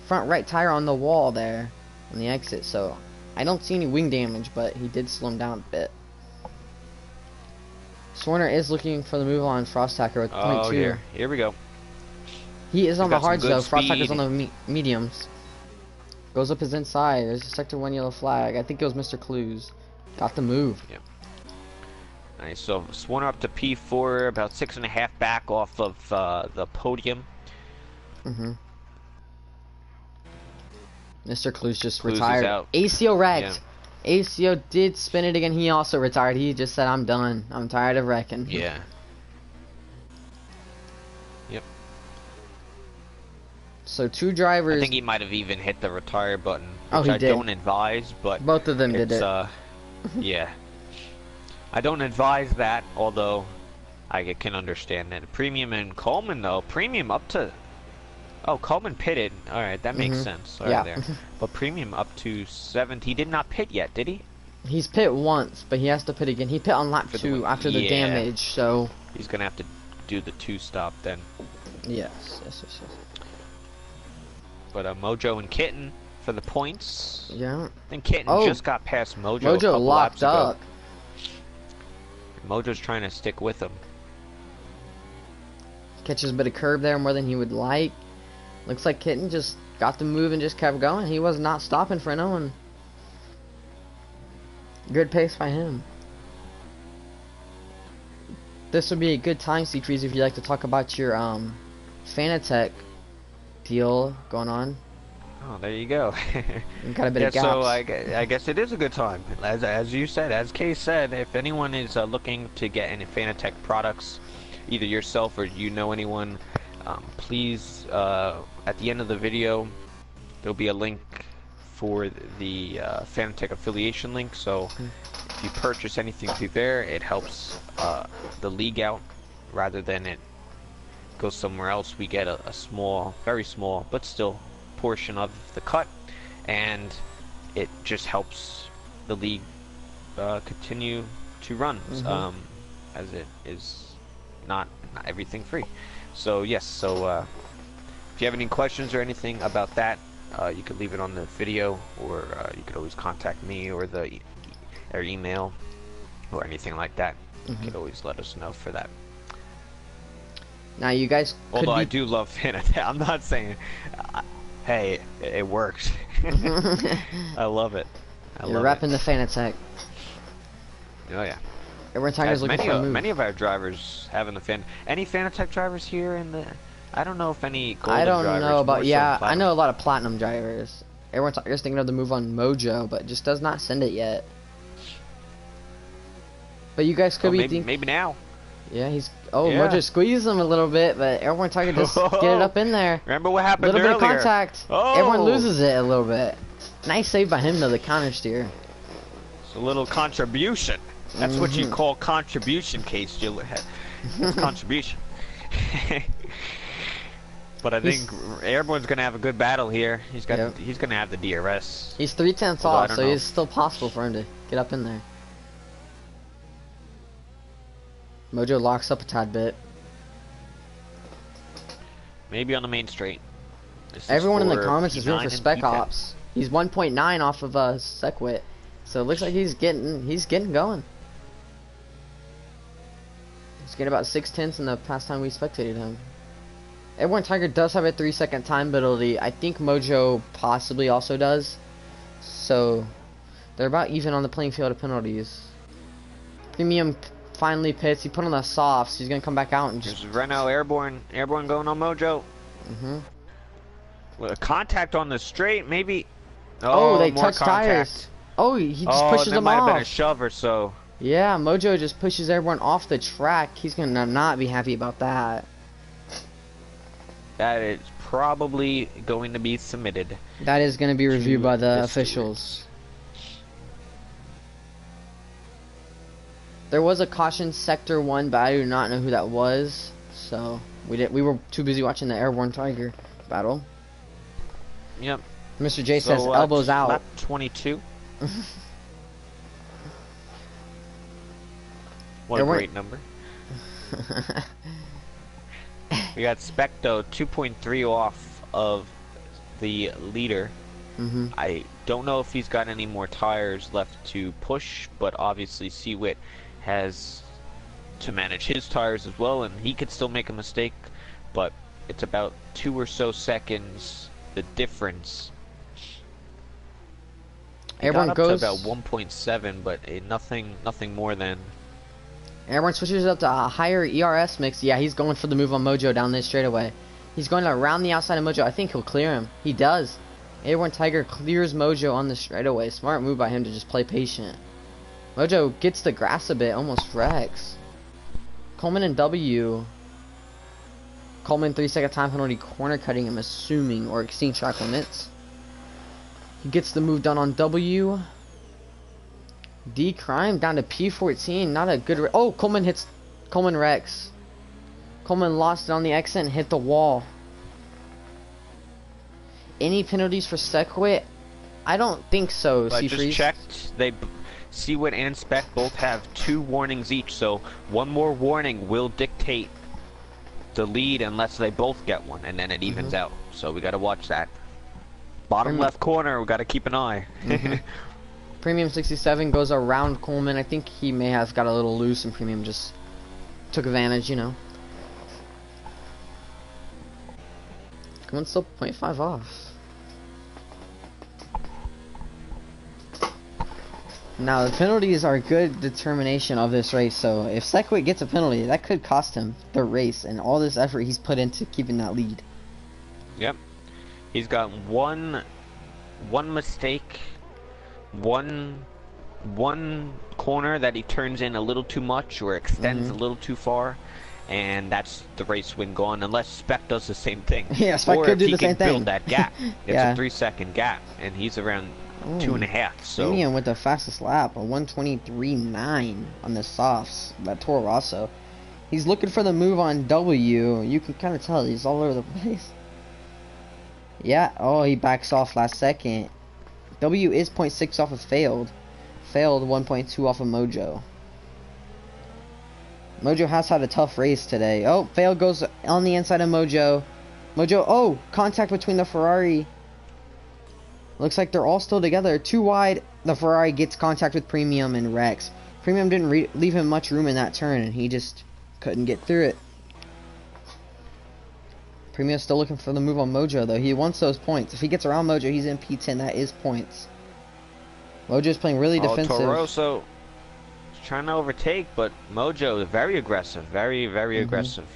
front right tire on the wall there on the exit. So I don't see any wing damage, but he did slow him down a bit. Swarner is looking for the move on Frost Hacker with 0.2. Here we go. He is on the hards though. Frost Hacker's on the mediums. Goes up his inside. There's a sector 1 yellow flag. I think it was Mr. Clues. Got the move. Yeah. Nice. So Swarner up to P4, about 6.5 back off of the podium. Mr. Clues just Clues retired. is out. ACO wrecked. Yeah. ACO did spin it again. He also retired. He just said, I'm done. I'm tired of wrecking. Yeah. Yep. So 2 drivers. I think he might have even hit the retire button, Oh, which he I did. don't advise, but Both of them did it. Yeah. I don't advise that, although I can understand that. Premium and Coleman, though. Premium up to... Oh, Coleman pitted. Alright, that makes sense. Right there. But Premium up to 7th. He did not pit yet, did he? He's pit once, but he has to pit again. He pit on lap 2 after the damage, so... He's going to have to do the 2-stop then. Yes. But Mojo and Kitten for the points. Yeah. And Kitten just got past Mojo. Mojo locked up. Mojo's trying to stick with him. Catches a bit of curb there more than he would like. Looks like Kitten just got the move and just kept going. He was not stopping for no one. Good pace by him. This would be a good time, C-Trees, if you'd like to talk about your Fanatec deal going on. Oh, there you go. Got a bit of gaps. So I guess it is a good time. As you said, as Kay said, if anyone is looking to get any Fanatec products, either yourself or you know anyone, please, at the end of the video, there'll be a link for the Fanatec affiliation link. So if you purchase anything through there, it helps the league out rather than it goes somewhere else. We get a small, very small, but still portion of the cut, and it just helps the league continue to run, as it is not everything free. So yes, so if you have any questions or anything about that, you could leave it on the video, or you could always contact me or or email or anything like that. You could always let us know for that. Now you guys could Although I do love Fanatec. I'm not saying hey, it works. I love it. You're repping the Fanatec. Oh yeah. Everyone Tiger's looking for a move. Many of our drivers having the any Fanatec drivers here in the. I don't know if any golden I don't drivers, know about I know a lot of platinum drivers. Everyone Tiger's thinking of the move on Mojo, but just does not send it yet. But you guys could be maybe now. Yeah, Mojo squeezed him a little bit, but everyone Tiger just get it up in there. Remember what happened earlier? A little bit of contact. Oh. Everyone loses it a little bit. Nice save by him though, the counter steer. It's a little contribution. That's what you call contribution, Case. That's contribution. But I think Airborne's gonna have a good battle here. He's gonna have the DRS. He's 3/10 off, so it's still possible for him to get up in there. Mojo locks up a tad bit. Maybe on the main straight. Everyone in the comments is rooting for Spec Ops. He's 1.9 off of Sequit, so it looks like he's getting going. He's getting about 6/10 in the past time we spectated him. Everyone Tiger does have a 3-second time penalty. I think Mojo possibly also does. So they're about even on the playing field of penalties. Premium finally pits. He put on the softs. He's gonna come back out and just. There's Renault Airborne going on Mojo. With a contact on the straight, maybe. Oh, they touch tires. Oh, he just pushes them off. Might have been a shove or so. Yeah, Mojo just pushes everyone off the track. He's gonna not be happy about that. That is probably going to be submitted. That is going to be reviewed by the the officials. There was a caution sector 1, but I do not know who that was. So we were too busy watching the Airborne Tiger battle. Yep. Mr. J says elbows out. Lap 22. What a great number. We got Specto 2.3 off of the leader. I don't know if he's got any more tires left to push, but obviously Seawit has to manage his tires as well, and he could still make a mistake, but it's about 2 or so seconds the difference. Airborne goes to about 1.7, but nothing more than. Airborne switches up to a higher ERS mix. Yeah, he's going for the move on Mojo down this straightaway. He's going around the outside of Mojo. I think he'll clear him. He does. Airborne Tiger clears Mojo on the straightaway. Smart move by him to just play patient. Mojo gets the grass a bit, almost wrecks. Coleman and W. Coleman 3-second time penalty, corner cutting, I'm assuming, or exceeding track limits. He gets the move done on W. D Crime down to P14. Not a good. Oh, Coleman hits. Coleman wrecks. Coleman lost it on the exit and hit the wall. Any penalties for Sequit? I don't think so. I just checked. Seawit and Spec both have 2 warnings each, so one more warning will dictate the lead unless they both get one, and then it evens out. So we got to watch that. Bottom left corner, we got to keep an eye. Premium 67 goes around Coleman. I think he may have got a little loose, and Premium just took advantage, you know. Coleman's still 0.5 off. Now, the penalties are a good determination of this race, so if Sequit gets a penalty, that could cost him the race and all this effort he's put into keeping that lead. Yep. He's got one mistake, one corner that he turns in a little too much or extends a little too far, and that's the race win gone, unless Spec does the same thing. Yeah, Spec could do the same thing. Build that gap. It's Yeah. a 3-second gap, and he's around 2.5. So Premium with the fastest lap, a 1:23.9 on the softs. That Toro Rosso. He's looking for the move on W. You can kind of tell he's all over the place. Yeah. Oh, he backs off last second. W is 0.6 off of failed. Failed 1.2 off of Mojo. Mojo has had a tough race today. Oh, failed goes on the inside of Mojo. Mojo. Oh, contact between the Ferrari. Looks like they're all still together. Too wide. The Ferrari gets contact with Premium and wrecks. Premium didn't leave him much room in that turn, and he just couldn't get through it. Premium's still looking for the move on Mojo, though. He wants those points. If he gets around Mojo, he's in P10. That is points. Mojo's playing really defensive. Toro Rosso is trying to overtake, but Mojo is very aggressive. Very, very aggressive.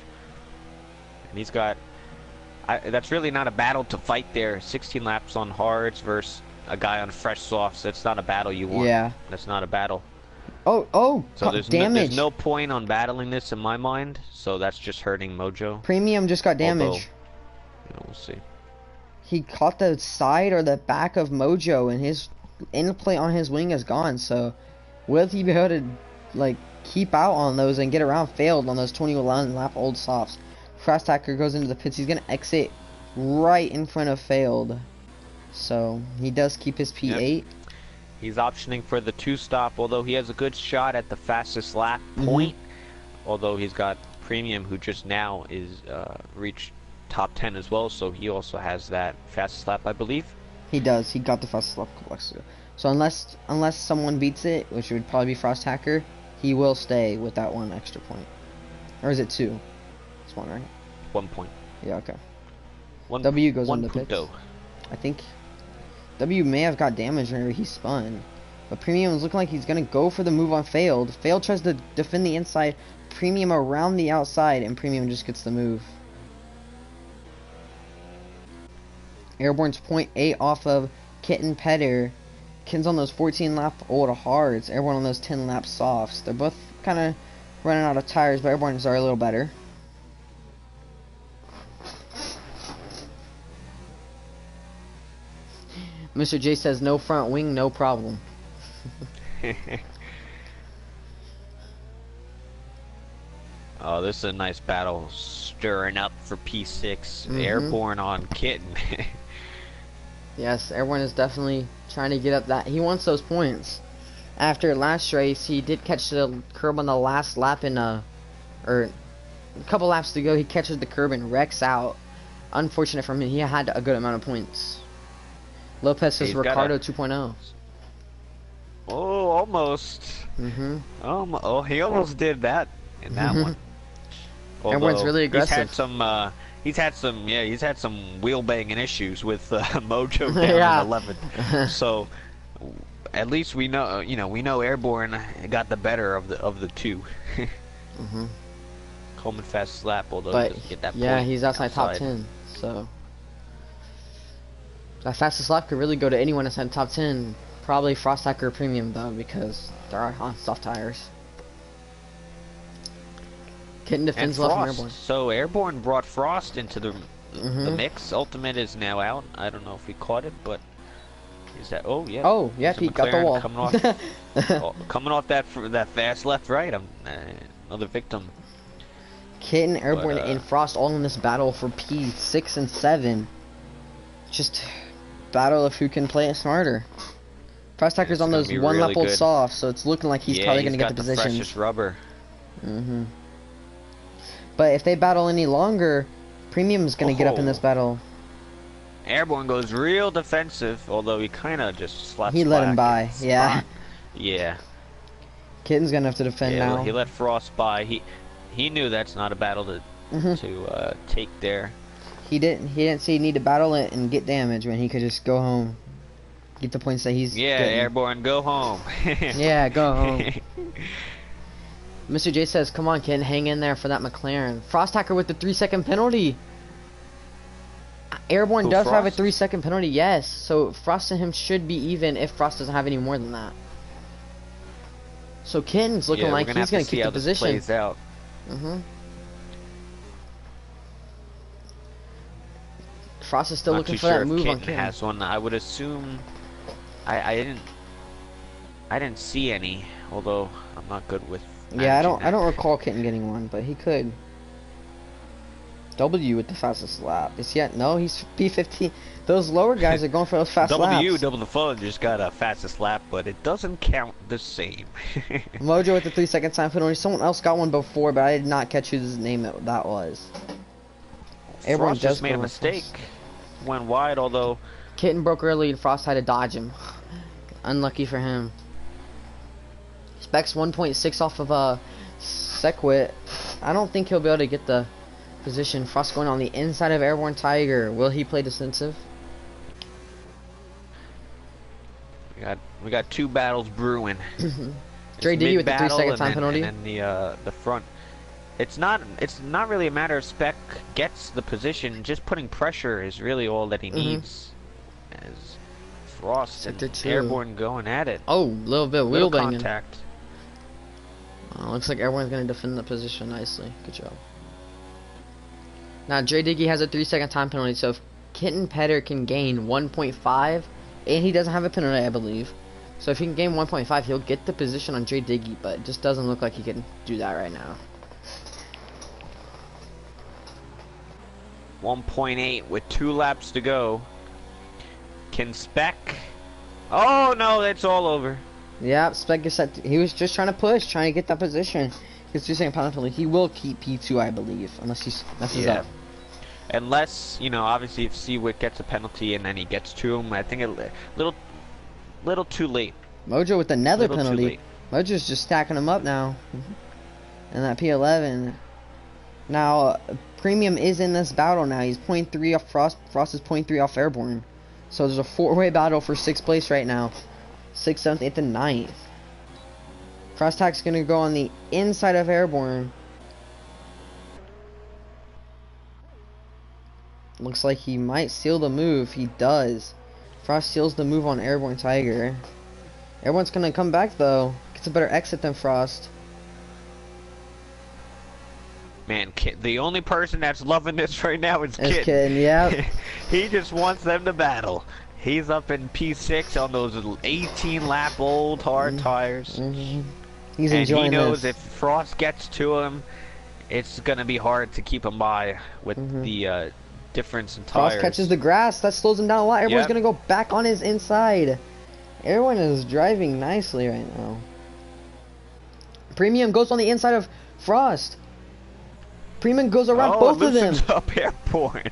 And he's got... that's really not a battle to fight there. 16 laps on hards versus a guy on fresh softs. That's not a battle you want. Yeah. That's not a battle. Oh, so there's damage. There's no point on battling this in my mind. So that's just hurting Mojo. Premium just got damage. Although, you know, we'll see. He caught the side or the back of Mojo, and his end plate on his wing is gone. So will he be able to like keep out on those and get around failed on those 21 lap old softs? Fast Hacker goes into the pits. He's going to exit right in front of failed. So he does keep his P8. Yep. He's optioning for the 2-stop, although he has a good shot at the fastest lap point. Although he's got Premium, who just now is reached top 10 as well. So he also has that fastest lap, I believe. He does. He got the fastest lap. So unless someone beats it, which would probably be Frost Hacker, he will stay with that 1 extra point. Or is it 2? It's 1, right? 1 point. Yeah, okay. W goes on the pits. I think W may have got damaged whenever he spun. But Premium is looking like he's going to go for the move on Failed. Failed tries to defend the inside. Premium around the outside, and Premium just gets the move. Airborne's 0.8 off of Kitten Petter. Kitten's on those 14 lap old hards. Airborne on those 10 lap softs. They're both kind of running out of tires, but Airborne's are a little better. Mr. J says no front wing, no problem. Oh, this is a nice battle. Stirring up for P6. Mhm. Airborne on Kitten. Yes, everyone is definitely trying to get up that. He wants those points. After last race, he did catch the curb on the last lap or a couple laps to go. He catches the curb and wrecks out. Unfortunate for him. He had a good amount of points. Lopez is Ricardo 2.0. Oh, almost. Mhm. Oh, he almost did that in that one. Everyone's really aggressive. He's had some wheel banging issues with Mojo down Yeah. in 11. So at least we know, we know Airborne got the better of the two. Mhm. Coleman fastest lap, although But he doesn't get that yeah, point he's outside top 10. So that fastest lap could really go to anyone inside top 10. Probably Frost Hacker Premium though, because they're on soft tires. Kitten defends left from Airborne. So Airborne brought Frost into the mix. Ultimate is now out. I don't know if we caught it, but is that? Oh yeah. Oh yeah, he got the wall. Coming off that fast left right. Another victim. Kitten, Airborne, and Frost all in this battle for P6 and 7. Just battle of who can play it smarter. Frost Hacker's on those one lap old soft, so it's looking like he's probably gonna get the position. Freshest rubber. But if they battle any longer, Premium's gonna get up in this battle. Airborne goes real defensive, although he kind of just slaps. He let him by, yeah. Yeah. Kitten's gonna have to defend now. He let Frost by. He knew that's not a battle to take there. He didn't see he need to battle it and get damage when he could just go home, get the points that he's getting. Airborne, go home. Yeah, go home. Mr. J says, come on, Kitten, hang in there for that McLaren. Frost Hacker with the 3-second penalty. Airborne does have a 3-second penalty, yes. So Frost and him should be even if Frost doesn't have any more than that. So Kitten's looking like he's going to keep the position. Plays out. Frost is still looking for that move on Kitten. Has one. I would assume. I didn't see any, although I'm not good with. Yeah, I don't recall Kitten getting one, but he could. W with the fastest lap. Is yet no, he's P15. Those lower guys are going for those fast laps. Double the phone just got a fastest lap, but it doesn't count the same. Mojo with the 3-second time penalty. Someone else got one before, but I did not catch whose name that was. Frost just made a mistake. Went wide, although Kitten broke early and Frost had to dodge him. Unlucky for him. Specs 1.6 off of Sequit. I don't think he'll be able to get the position. Frost going on the inside of Airborne Tiger. Will he play defensive? We got two battles brewing. Dre Diggy with the 3-second time penalty. And then the front. It's not really a matter of Spec gets the position. Just putting pressure is really all that he needs. As Frost and Airborne going at it. Oh, a little bit of wheel banging. Contact. Looks like Airborne's going to defend the position nicely. Good job. Now, Dre Diggy has a 3-second time penalty, so if Kitten Petter can gain 1.5, and he doesn't have a penalty, I believe. So if he can gain 1.5, he'll get the position on Dre Diggy, but it just doesn't look like he can do that right now. 1.8 with 2 laps to go. Can Spec? Oh no, it's all over. Yeah, Spec gets that. He was just trying to push, trying to get that position. He's 3-second penalty. He will keep P2, I believe, unless he messes up. Unless, obviously if Seawick gets a penalty and then he gets to him, I think a little too late. Mojo with another penalty. Mojo's just stacking them up now. And that P11. Now, Premium is in this battle now. He's 0.3 off Frost. Frost is 0.3 off Airborne. So there's a 4-way battle for 6th place right now. 6th, 7th, 8th, and 9th. Frost Hack's going to go on the inside of Airborne. Looks like he might seal the move. He does. Frost seals the move on Airborne Tiger. Airborne's going to come back, though. Gets a better exit than Frost. Man, the only person that's loving this right now is Kid. Kid, yeah. He just wants them to battle. He's up in P6 on those 18-lap old hard tires. He's And enjoying he knows this. if Frost gets to him, it's going to be hard to keep him by with the difference in tires. Frost catches the grass. That slows him down a lot. Everyone's Yep. going to go back on his inside. Everyone is driving nicely right now. Premium goes on the inside of Frost. Premium goes around both of them. Up Airborne.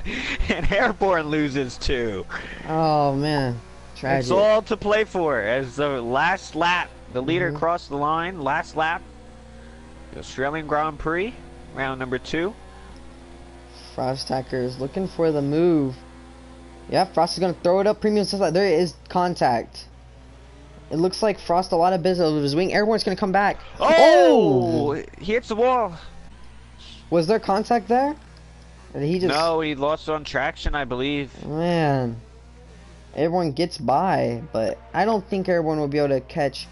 And Airborne loses too. Oh, man. Tragic. It's all to play for. As the last lap, the leader crossed the line. Last lap. The Australian Grand Prix. Round number 2. Frost Hackers looking for the move. Yeah, Frost is going to throw it up. Premium says that there is contact. It looks like Frost a lot of business with his wing. Airborne's going to come back. Oh! He hits the wall. Was there contact there? Or did he just... No, he lost on traction, I believe. Man. Airborne gets by, but I don't think Airborne will be able to catch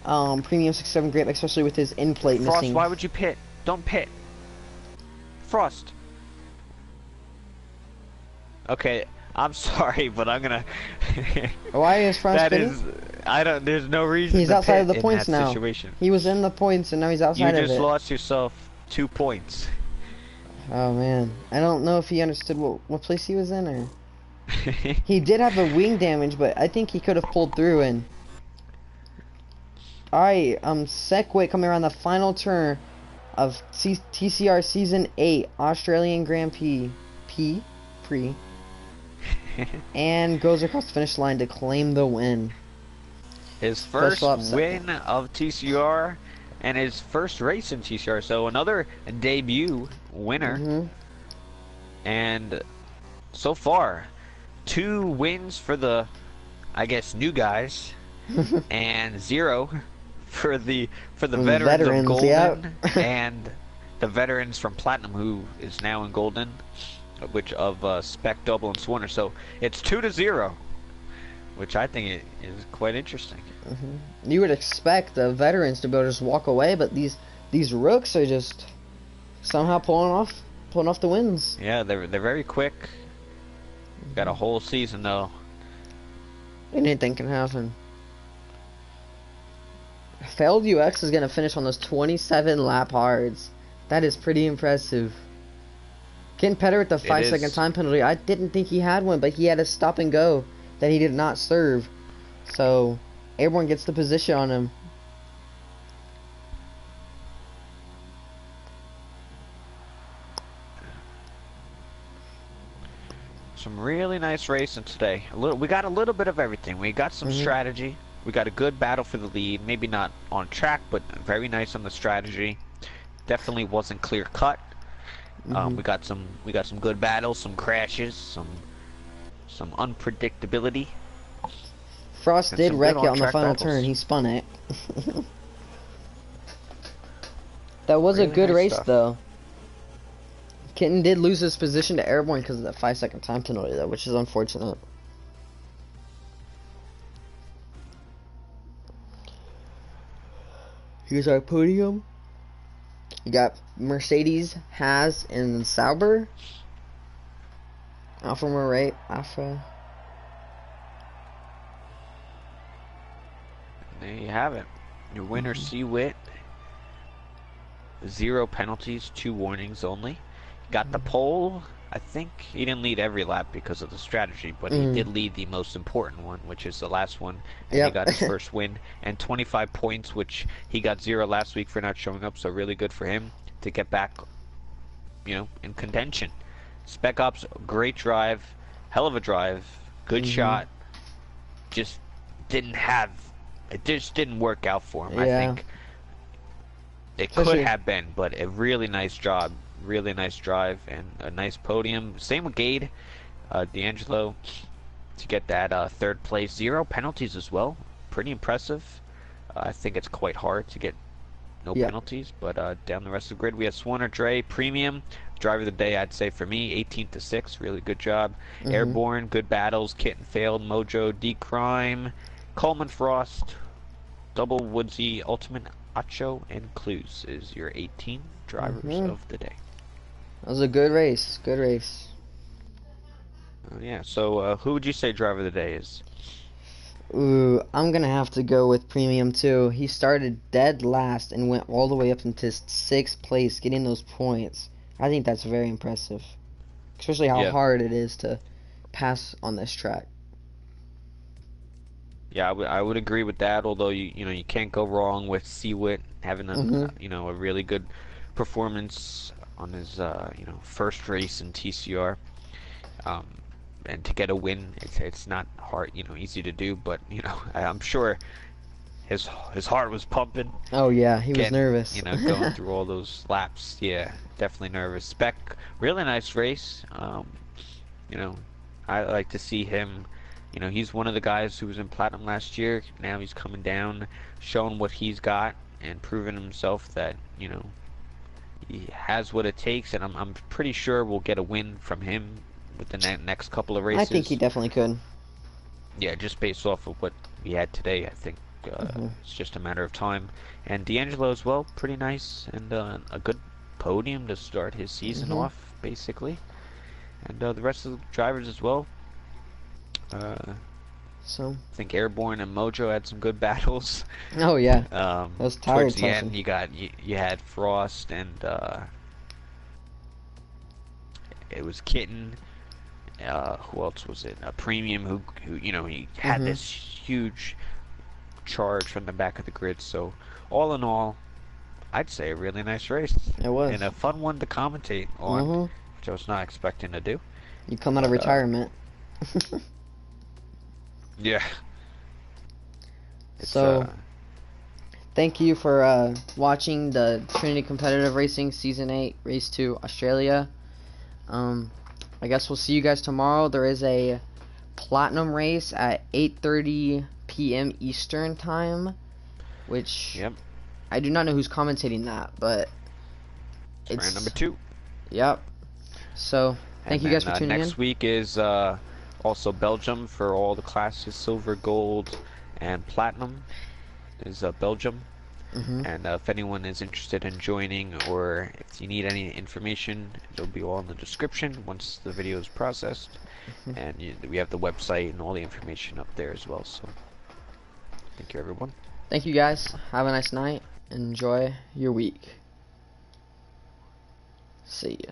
Premium 67 Grape, especially with his end plate Frost, missing. why would you pit? Don't pit. Frost. Okay, I'm sorry, but I'm gonna... Why is Frost spinning? There's no reason He's to outside pit of the in points that now. situation. He was in the points and now he's outside of it. You just lost yourself 2 points. Oh man, I don't know if he understood what place he was in, or he did have a wing damage, but I think he could have pulled through. And all right, Sekway coming around the final turn of TCR Season 8 Australian Grand Prix, and goes across the finish line to claim the win. His first win of TCR. And his first race in TCR, so another debut winner. And so far, 2 wins for the, I guess, new guys, and 0 for the veterans of Golden, and the veterans from Platinum, who is now in Golden, which of Spec, Double, and Swanner. So it's 2-0, which I think is quite interesting. You would expect the veterans to be able to just walk away, but these rooks are just somehow pulling off the wins. Yeah, they're very quick. Got a whole season though. Anything can happen. Failed UX is gonna finish on those 27 lap hards. That is pretty impressive. Ken Petter with the 5-second time penalty. I didn't think he had one, but he had a stop and go that he did not serve. So Airborne gets the position on him. Some really nice racing today. We got a little bit of everything. We got some strategy. We got a good battle for the lead. Maybe not on track, but very nice on the strategy. Definitely wasn't clear cut. We got some good battles, some crashes, some unpredictability. Frost did wreck it on the final turn. He spun it. That was a good race, though. Kitten did lose his position to Airborne because of that 5-second time penalty, though, which is unfortunate. Here's our podium. You got Mercedes, Haas, and Sauber. Alfa Romeo, Alfa. There you have it. Your winner, C-Wit. 0 penalties, 2 warnings only. Got the pole. I think he didn't lead every lap because of the strategy, but he did lead the most important one, which is the last one. And he got his first win. And 25 points, which he got 0 last week for not showing up, so really good for him to get back, in contention. Spec Ops, great drive. Hell of a drive. Good shot. Just didn't have... It just didn't work out for him, I think. It could have been, but a really nice job. Really nice drive and a nice podium. Same with Gade, D'Angelo, to get that 3rd place. 0 penalties as well. Pretty impressive. I think it's quite hard to get no penalties, but down the rest of the grid we have Swanner, Dre, Premium. Driver of the day, I'd say for me, 18th to 6. Really good job. Airborne, good battles. Kitten failed. Mojo, D-Crime, Coleman, Frost, Double, Woodsy, Ultimate, Acho, and Clues is your 18 drivers of the day. That was a good race. Good race. Yeah. So who would you say driver of the day is? Ooh, I'm gonna have to go with Premium too. He started dead last and went all the way up into sixth place, getting those points. I think that's very impressive, especially how Yeah. hard it is to pass on this track. Yeah, I would agree with that. Although you can't go wrong with Seawitt having Hmm. a really good performance on his first race in TCR. Um, and to get a win, it's not hard, easy to do. But I'm sure his heart was pumping. Oh yeah, he was Getting, nervous. going through all those laps. Yeah, definitely nervous. Spec, really nice race. You know, I like to see him. He's one of the guys who was in platinum last year. Now he's coming down, showing what he's got, and proving himself that he has what it takes. And I'm pretty sure we'll get a win from him with the next couple of I think he races. definitely could. Yeah, just based off of what we had today, I think Hmm. it's just a matter of time. And D'Angelo as well, pretty nice, and a good podium to start his season Hmm. off, basically. And the rest of the drivers as well. I So, think Airborne and Mojo had some good battles. oh yeah, those tire Towards the end, testing. you had Frost and it was Kitten. Who else was it? A Premium who he had Hmm. this huge charge from the back of the grid. So all in all, I'd say a really nice race It and was. a fun one to commentate on, Hmm. which I was not expecting to do. You come out of But retirement. yeah, it's So, thank you for watching the Trinity Competitive Racing Season 8 Race to Australia. Um, I guess we'll see you guys tomorrow. There is a Platinum race at 8:30 p.m. Eastern Time, which yep, I do not know who's commentating that, but it's round number it's, 2. yep. So, thank And you guys then for tuning in. next week is also Belgium for all the classes, silver, gold, and platinum is Belgium. Hmm. And if anyone is interested in joining or if you need any information, it'll be all in the description once the video is processed. And we have the website and all the information up there as well. So thank you, everyone. Thank you guys. Have a nice night. Enjoy your week. See ya.